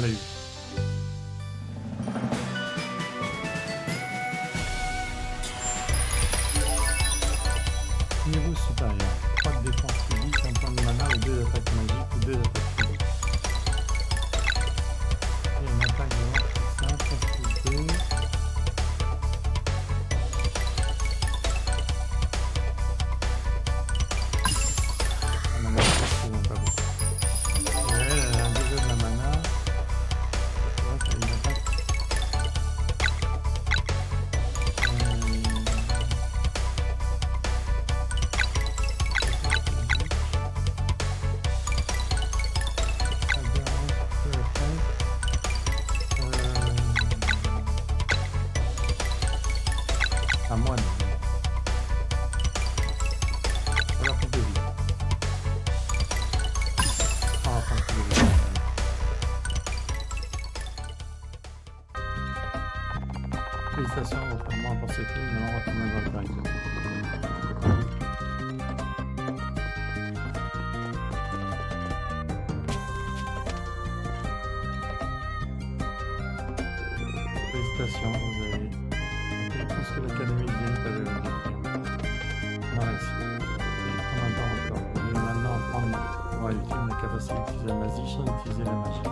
S1: l'a eu. Niveau supérieur. 3 de défense physique, un point de mana ou 2 d'attaque magique ou 2 d'attaque physique. Et une attaque de lance plus 1, plus 2. À moi de... Alors plus de vie. Ah, enfin, plus de vie. Félicitations, votre main pour cette ligne, maintenant retournez dans le directeur. Félicitations, vous avez tout ce que l'Académie de Zénith avait obtenu. On a réussi. Et on attend encore. Vous allez maintenant apprendre pour utiliser la capacité d'utiliser la magie sans utiliser la magie.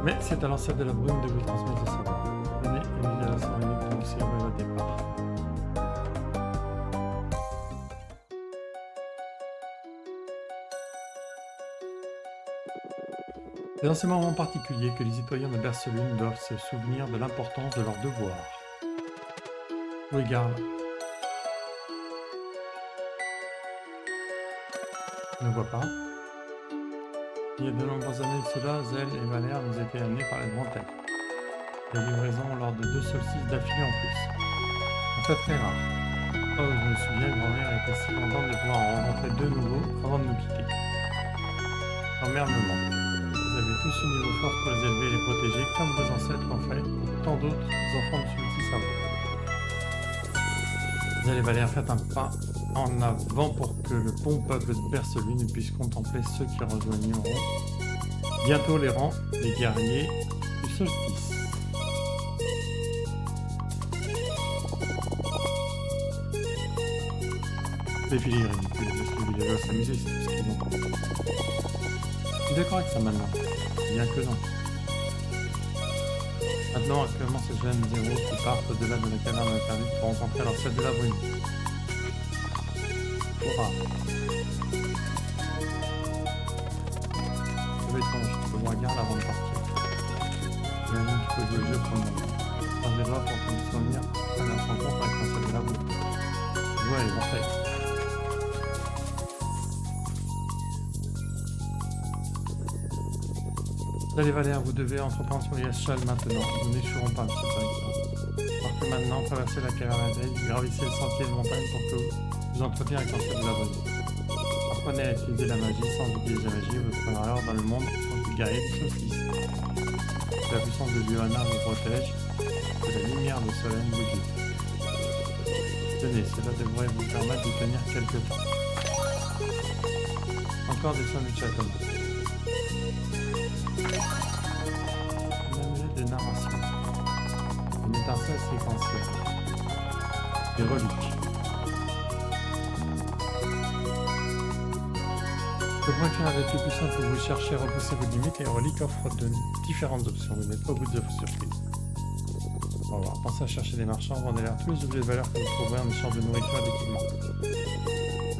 S1: Mais c'est à l'ancêtre de la brume de vous transmettre le savoir. Venez, Émilie, à la cérémonie de vous célébrer votre départ. C'est dans ces moments particuliers que les citoyens de Bercelune doivent se souvenir de l'importance de leurs devoirs. Regarde. Je ne vois pas. Il y a de nombreuses années de cela, Zell et Valère nous étaient amenés par les Bretagne. Les livraisons lors de 2 solstices d'affilée en plus. En fait, très rare. Oh, je me souviens, grand-mère était si contente de pouvoir en rencontrer 2 nouveaux avant de nous quitter. Grand-mère me manque. Vous avez tous une niveau force pour les élever et les protéger, comme vos ancêtres l'ont fait pour tant d'autres enfants de ce petit savoir. Zell et Valère, faites un pas en avant pour que le bon peuple de Bercelune puisse contempler ceux qui rejoigneront bientôt les rangs des guerriers du solstice. Défiler les villageois s'amuser, c'est tout ce qu'ils ont. Je suis d'accord avec ça maintenant, bien que non. Maintenant, actuellement, ces jeunes héros qui partent au-delà de la caverne interdite pour rencontrer leur celle de la brume. Hurrah! C'est étrange, je peux voir garde avant de partir. J'imagine qu'il faut jouer le jeu pour le moment. Croise les doigts pour qu'on puisse revenir à notre rencontre avec leur celle de la brume. Ouais, les parfait. Allez Valère, vous devez entreprendre sur les échelles maintenant. Nous n'échouerons pas, monsieur le directeur. Alors que maintenant, traversez la caverne d'Aide, gravissez le sentier de montagne pour que vous entreteniez avec l'ancêtre de la brume. Apprenez à utiliser la magie sans oublier la magie, vous ferez alors dans le monde en tant que guerrier du solstice. Que la puissance de Luana vous protège, que la lumière de Solène vous guide. Tenez, cela devrait vous permettre de tenir quelques temps. Encore des sandwichs à tomates. Une amulette de narration. Une étincelle séquentielle. Des reliques. Le point final est le plus simple où vous cherchez à repousser vos limites et les reliques offrent de différentes options. Vous n'êtes pas au bout de vos surprises. On va voir. Pensez à chercher des marchands, vendez-leur tous les objets de valeur que vous trouverez en échange de nourriture et d'équipement.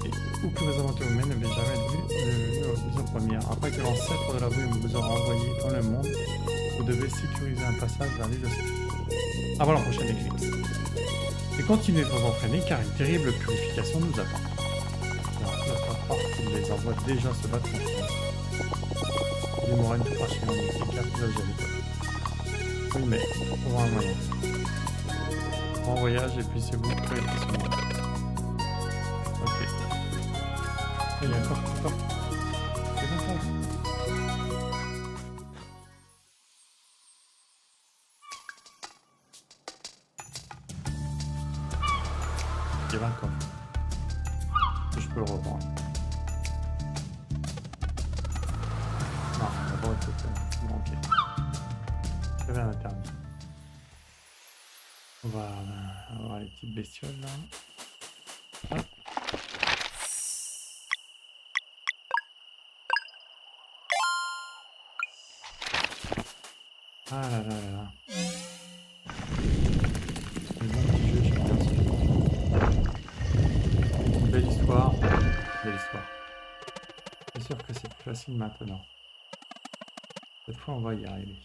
S1: Et où que vos aventures vous mènent, ne jamais jamais vu l'horizon première. Après que l'ancêtre de la brume vous aura envoyé dans le monde, vous devez sécuriser un passage vers l'île océan. Avant la prochaine éclipse. Et continuez de vous entraîner car une terrible purification nous attend. Alors, il va falloir qu'il les envoie déjà se battre contre nous. Les moraines tout cracher dans les cartes de j'avais pas. Oui, mais on trouvera un moyen. Bon voyage et puis c'est vous qui faites les questions. Ok. Il y a encore. C'est bon ça. Il y avait un coffre. Je peux le reprendre. Non, Oh, c'est bon, ok. J'avais un interdit. On va avoir les petites bestioles là. Hop. Ah là là là là. Le bon petit jeu, j'aime bien ce jeu. Belle histoire. Belle histoire. C'est sûr que c'est plus facile maintenant. Cette fois, on va y arriver.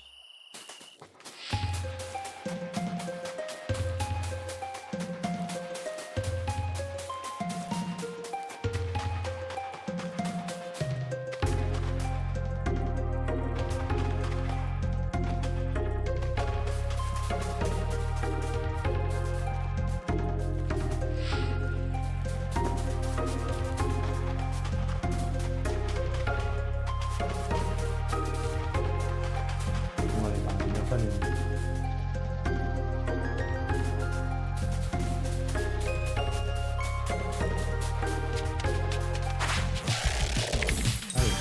S1: On va aller par là, il n'y a pas de... Allez.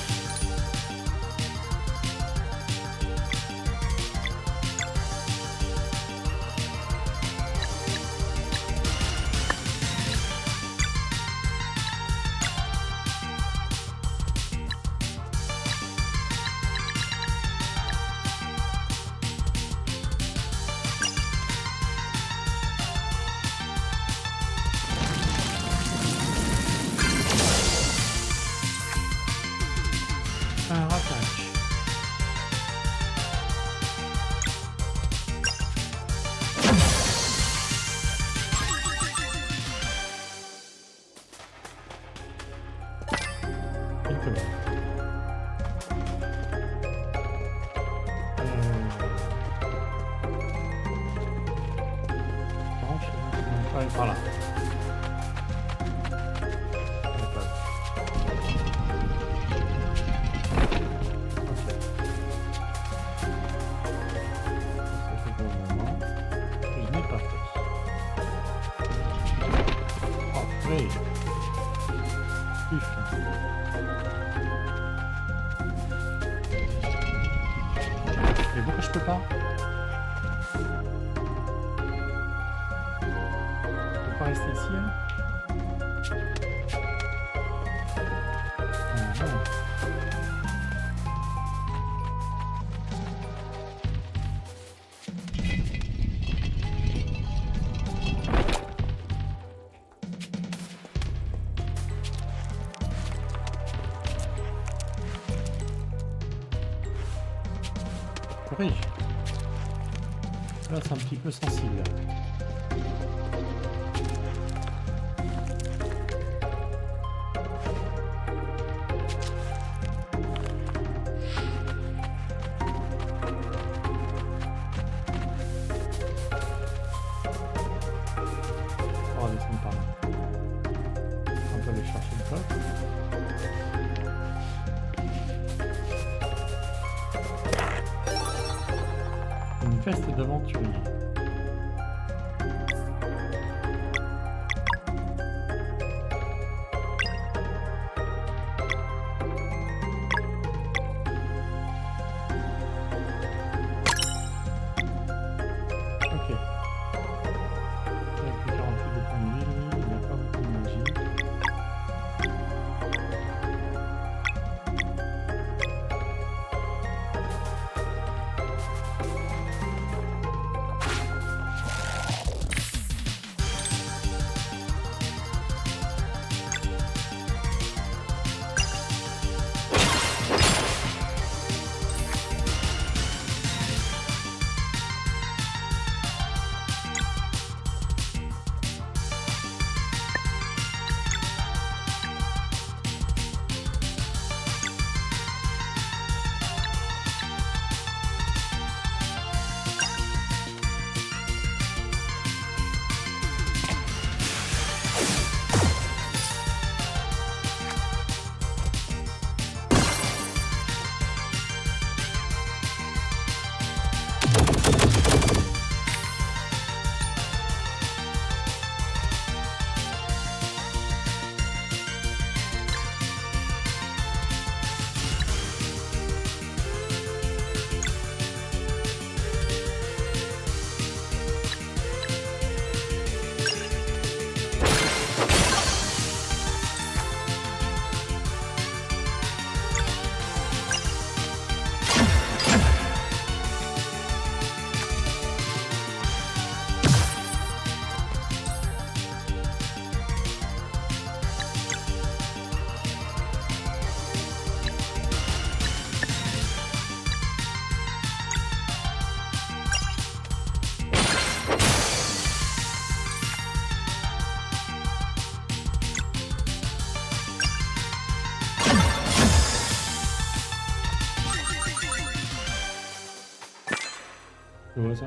S1: Un rattache. Il te va. Par contre, je vais pas aller par là. D'accord. Ok. Ça fait pour le moment. Je n'ai pas fait. Oh, oui. Puf. Et pourquoi je peux pas? Je peux pas rester ici, hein? Ah, non. Corrige. Là, c'est un petit peu sensible. On va descendre par là. On peut aller chercher le top. Une veste d'aventurier. Ok. Avec les 48 de points de vie, il n'y a pas beaucoup de magie. quoi ça?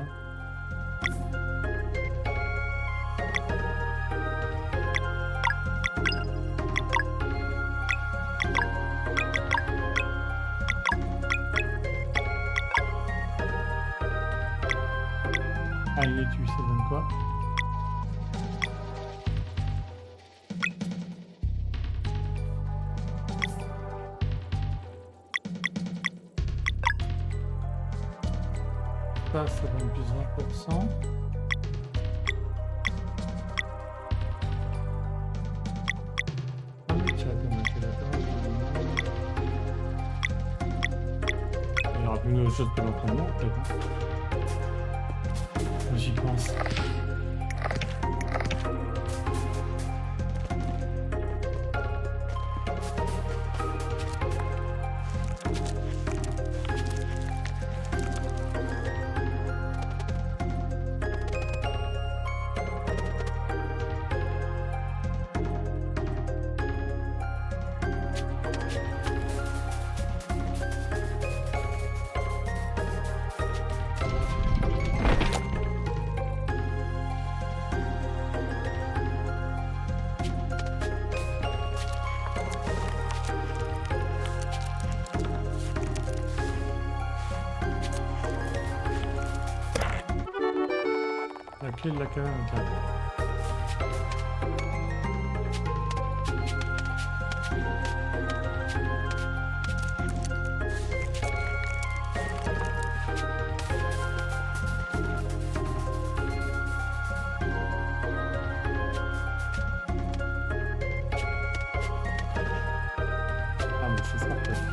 S1: Ah, il est tu, ça donne quoi? Ça donne plus 20%. Ah oui, tu as ton maculateur. Il n'y aura plus de choses que l'entraînement en fait. J'y pense. La clé de la caverne intérieure. Ah mais c'est ça peut-être.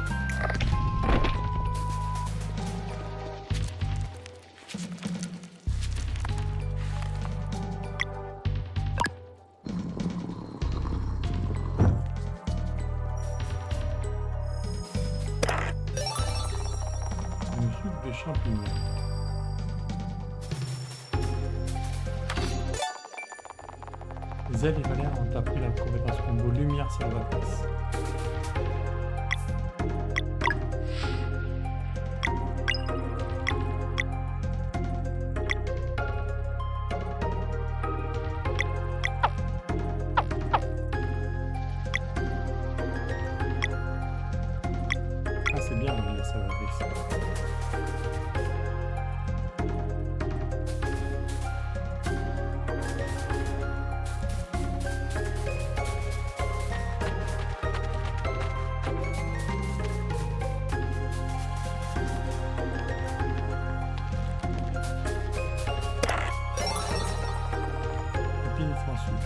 S1: Une soupe de champignons. Zell et Valère ont appris la compétence combo Lumière Salvatrice. Ah c'est bien Lumière Salvatrice. Épine sangsue.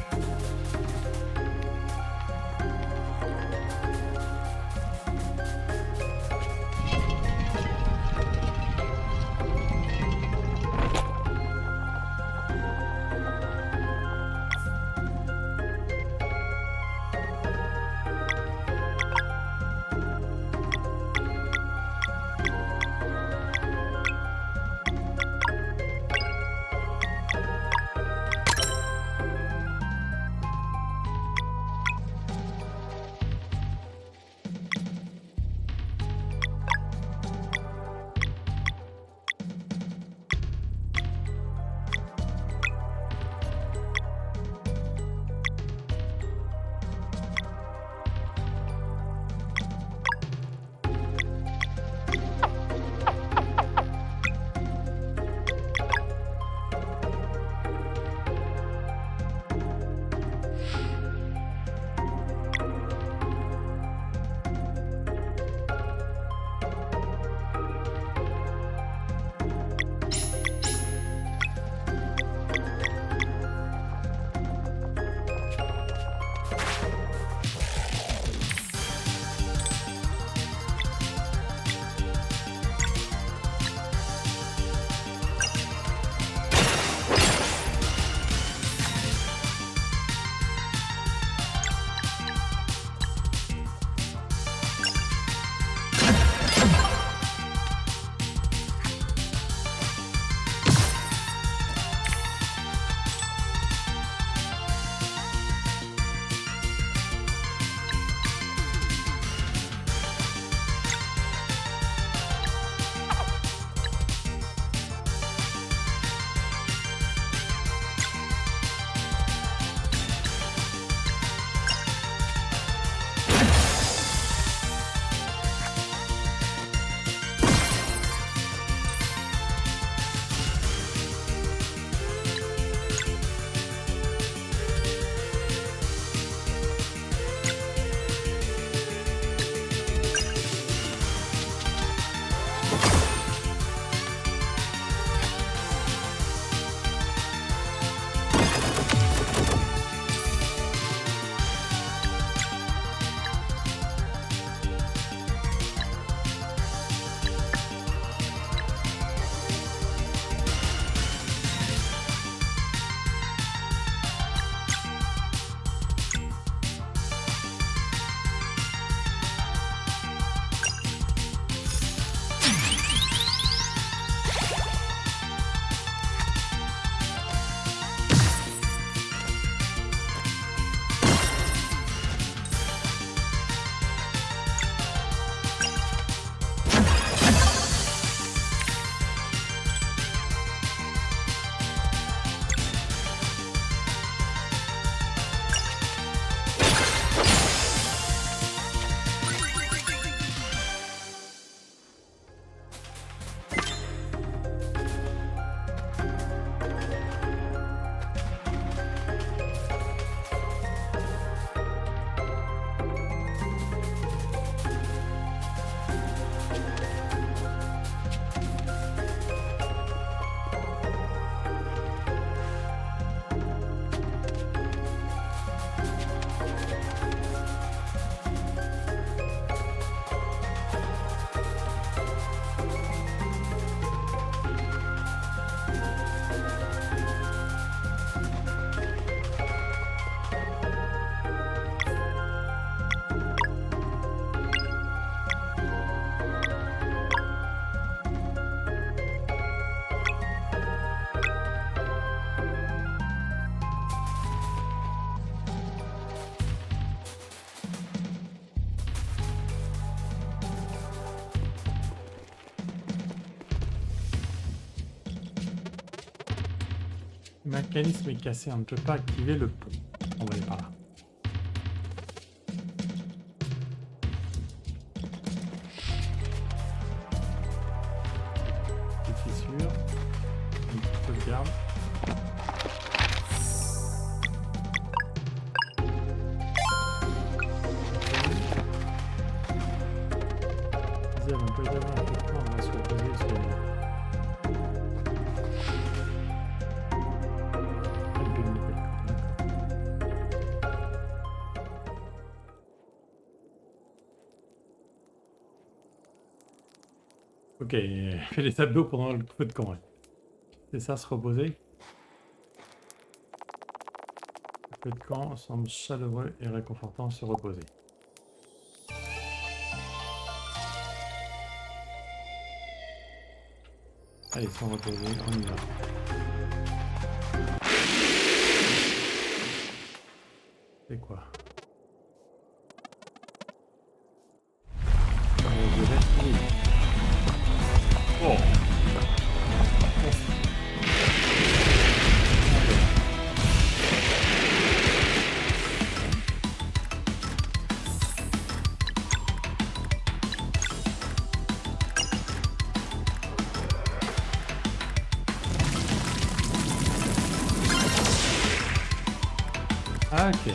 S1: Le mécanisme est cassé, on ne peut pas activer le pont. On va aller par là. Petite fissure. Une petite sauvegarde. On peut y avoir un peu de temps, on va se reposer sur le... Ok, fait les tableaux pendant le feu de camp. C'est ça, se reposer. Le feu de camp semble chaleureux et réconfortant, se reposer. Allez, sans reposer, on y va. C'est quoi? Oh. Ok.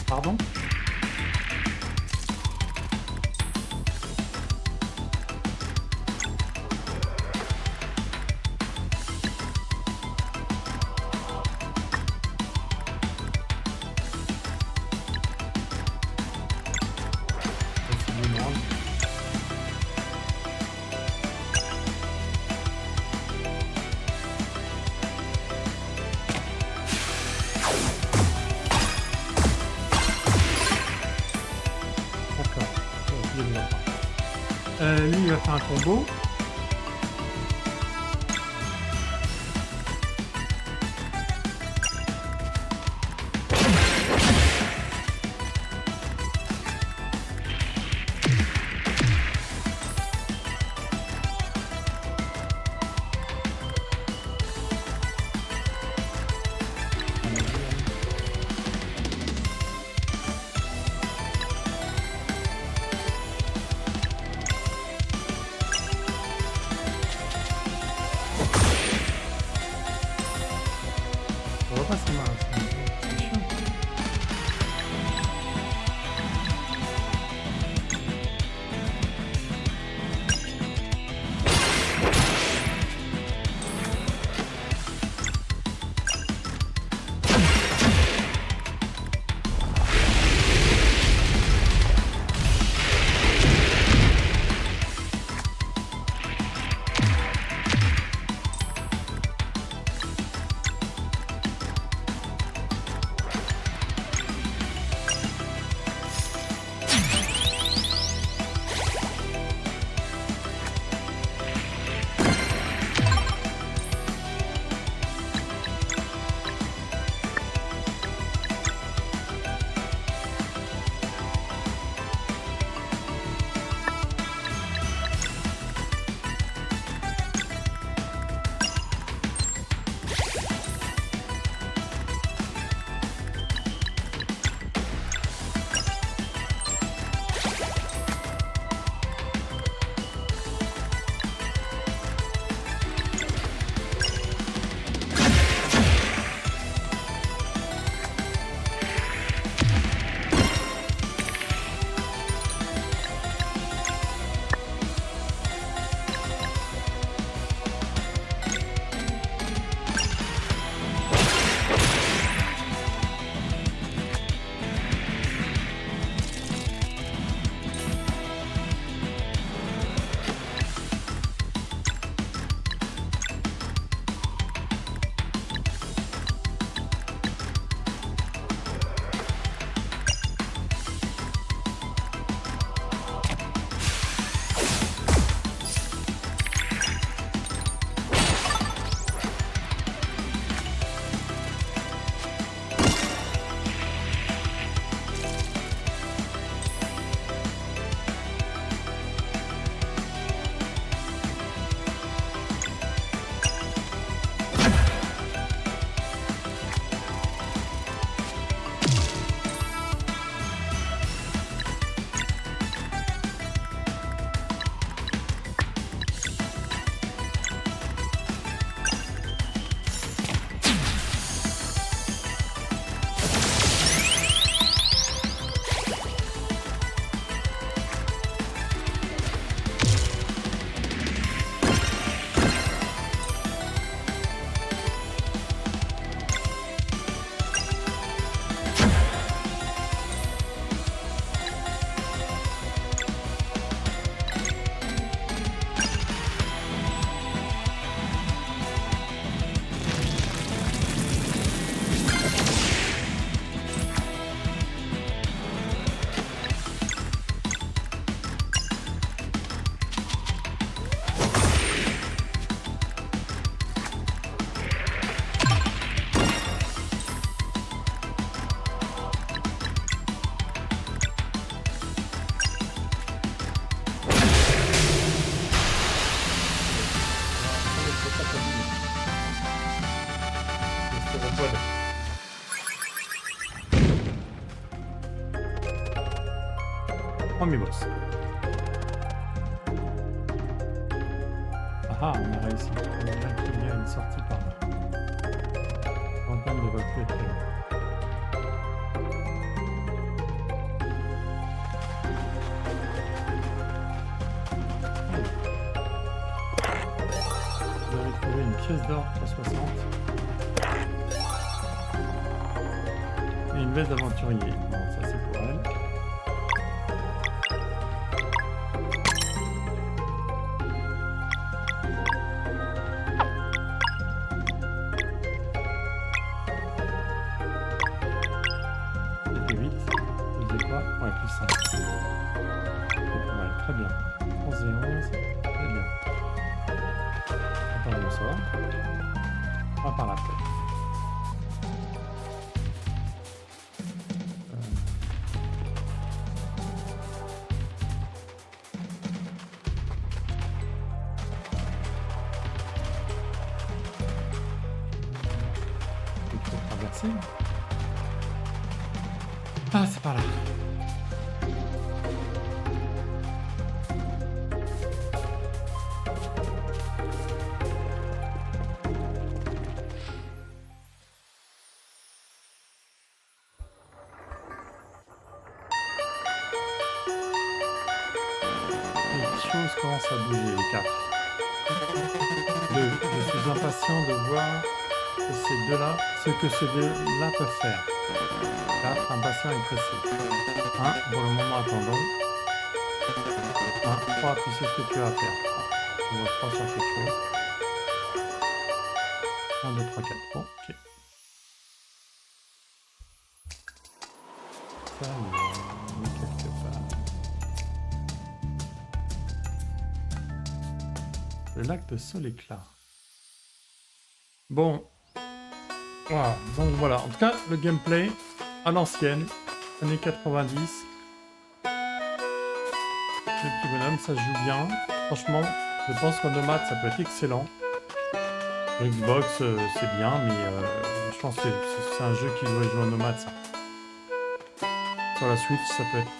S1: Pardon? Lui, il va faire un combo. Premier boss. Ah, on a réussi. On a bien qu'il y a une sortie par là. L'antenne ne va plus être là. Vous avez trouvé une pièce d'or 360. Et une veste d'aventurier. Bon, ça c'est pour elle. C'était 8. Ça faisait quoi? Ouais, plus 5. C'est pas mal, très bien. 11 et 11, très bien. Attends, on sort. On va par la tête. Il faut traverser. Ah, c'est par là. Les choses commencent à bouger, les cartes. Je suis impatient de voir ce que ces deux-là peuvent faire. 4, impatient et pressé. 1, pour le moment attendons. 1, 3, tu sais ce que tu as à faire. On voit 3 sur quelque chose. 1, 2, 3, 4. Bon, ok. Ça, on est quelque part. Le lac de Soléclat. Bon. Voilà. Donc voilà. En tout cas, le gameplay à l'ancienne, années 90. Le petit bonhomme, ça se joue bien. Franchement, je pense qu'en nomade, ça peut être excellent. Xbox, c'est bien, mais je pense que c'est un jeu qui doit jouer en nomade, ça. Sur la Switch, ça peut être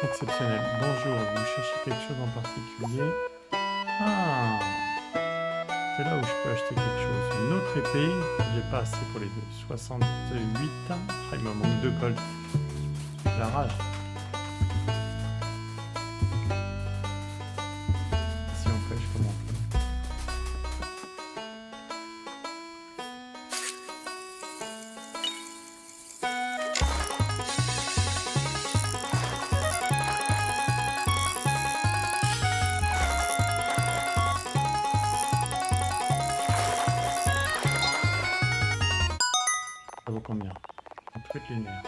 S1: exceptionnel. Bonjour, vous cherchez quelque chose en particulier? Ah, c'est là où je peux acheter quelque chose. Une autre épée, j'ai pas assez pour les deux. 68. Ah, il me manque 2 cols. La rage. Si on pêche, comment on fait? Ça vaut combien? Un truc linéaire.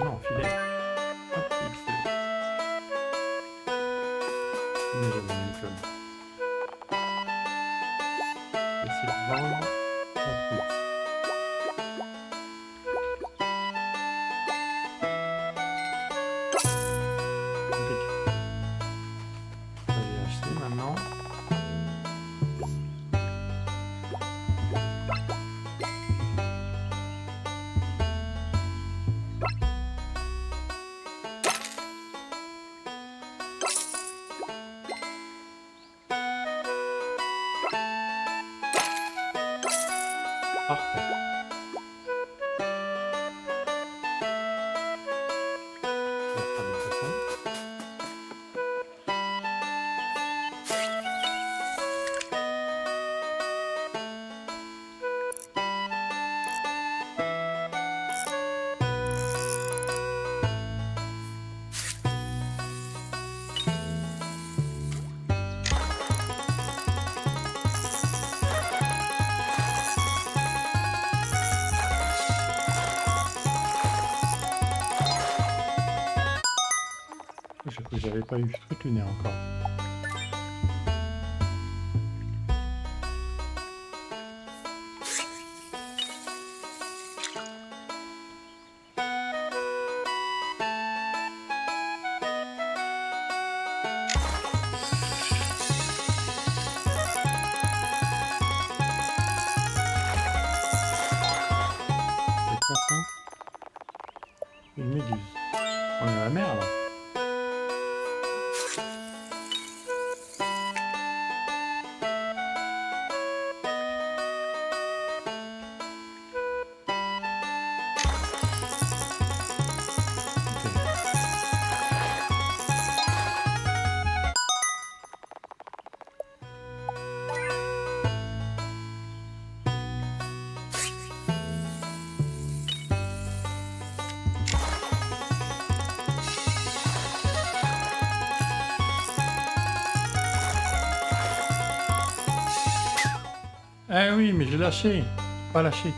S1: Non, filet. Hop, XL. Mais j'avais une code. Essayer de vendre. Hop, impeccable. On va les acheter maintenant. Parfait. On va faire des poissons. Je crois que j'avais pas eu ce truc lunaire encore. C'est quoi ça? Une méduse. On est à la mer, là. Eh oui, mais j'ai lâché. Pas lâché.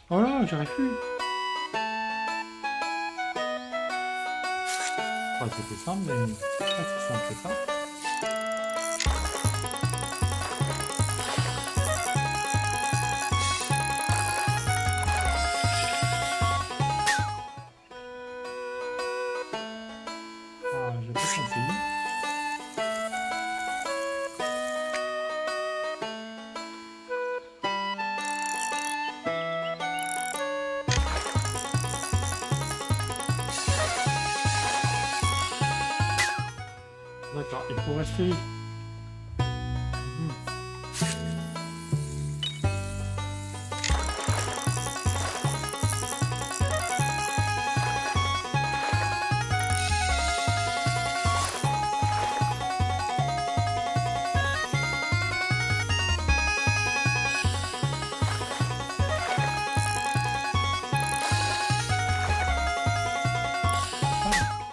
S1: Oh là, j'aurais pu. Enfin, c'était simple, mais pas si simple que ça. Ah, j'ai pas compris. D'accord, il faut rester.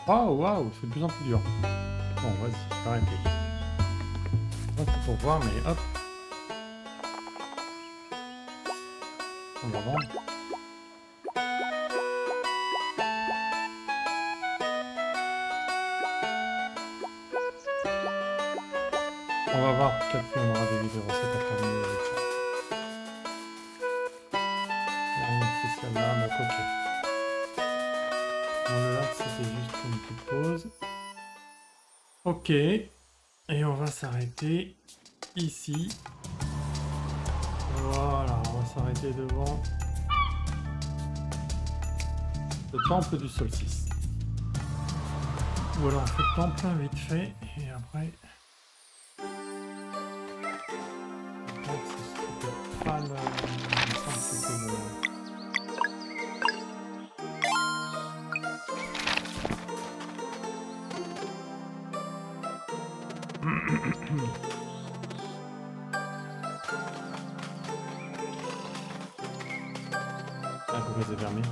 S1: Waouh, waouh, c'est de plus en plus dur. Bon, vas-y, je vais arrêter. Hop, pour voir, mais hop. On va vendre. On va voir, peut-être qu'on aura des vidéos recettes à faire mieux avec ça. Il n'y a rien de spécial là, donc ok. Bon, là, c'était juste une petite pause. Ok. Et on va s'arrêter ici. Voilà, on va s'arrêter devant le temple du solstice. Voilà, on fait le temple vite fait et après. C'était pas le. Il me semble que c'était le. Ah, pourquoi c'est fermé?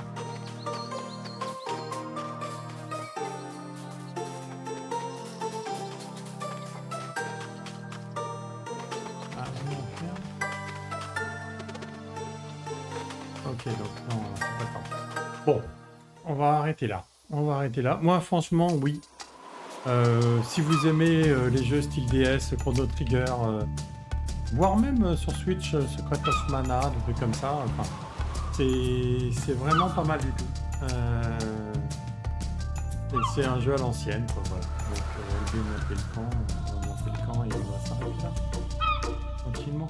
S1: Ah, on ferme. Ok, donc non, c'est pas le temps. Bon, on va arrêter là. On va arrêter là. Moi, franchement, oui. Si vous aimez les jeux style DS, Chrono Trigger, voire même sur Switch, Secret of Mana, des trucs comme ça, enfin, c'est vraiment pas mal du tout. Et c'est un jeu à l'ancienne, quoi, voilà. Donc, je vais monter le camp, on va monter le camp et on va s'arrêter là, tranquillement.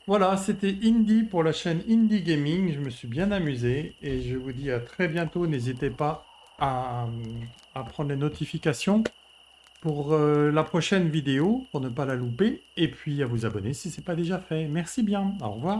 S1: Voilà, c'était Indie pour la chaîne Indie Gaming. Je me suis bien amusé et je vous dis à très bientôt. N'hésitez pas à, prendre les notifications pour la prochaine vidéo pour ne pas la louper et puis à vous abonner si ce n'est pas déjà fait. Merci bien. Au revoir.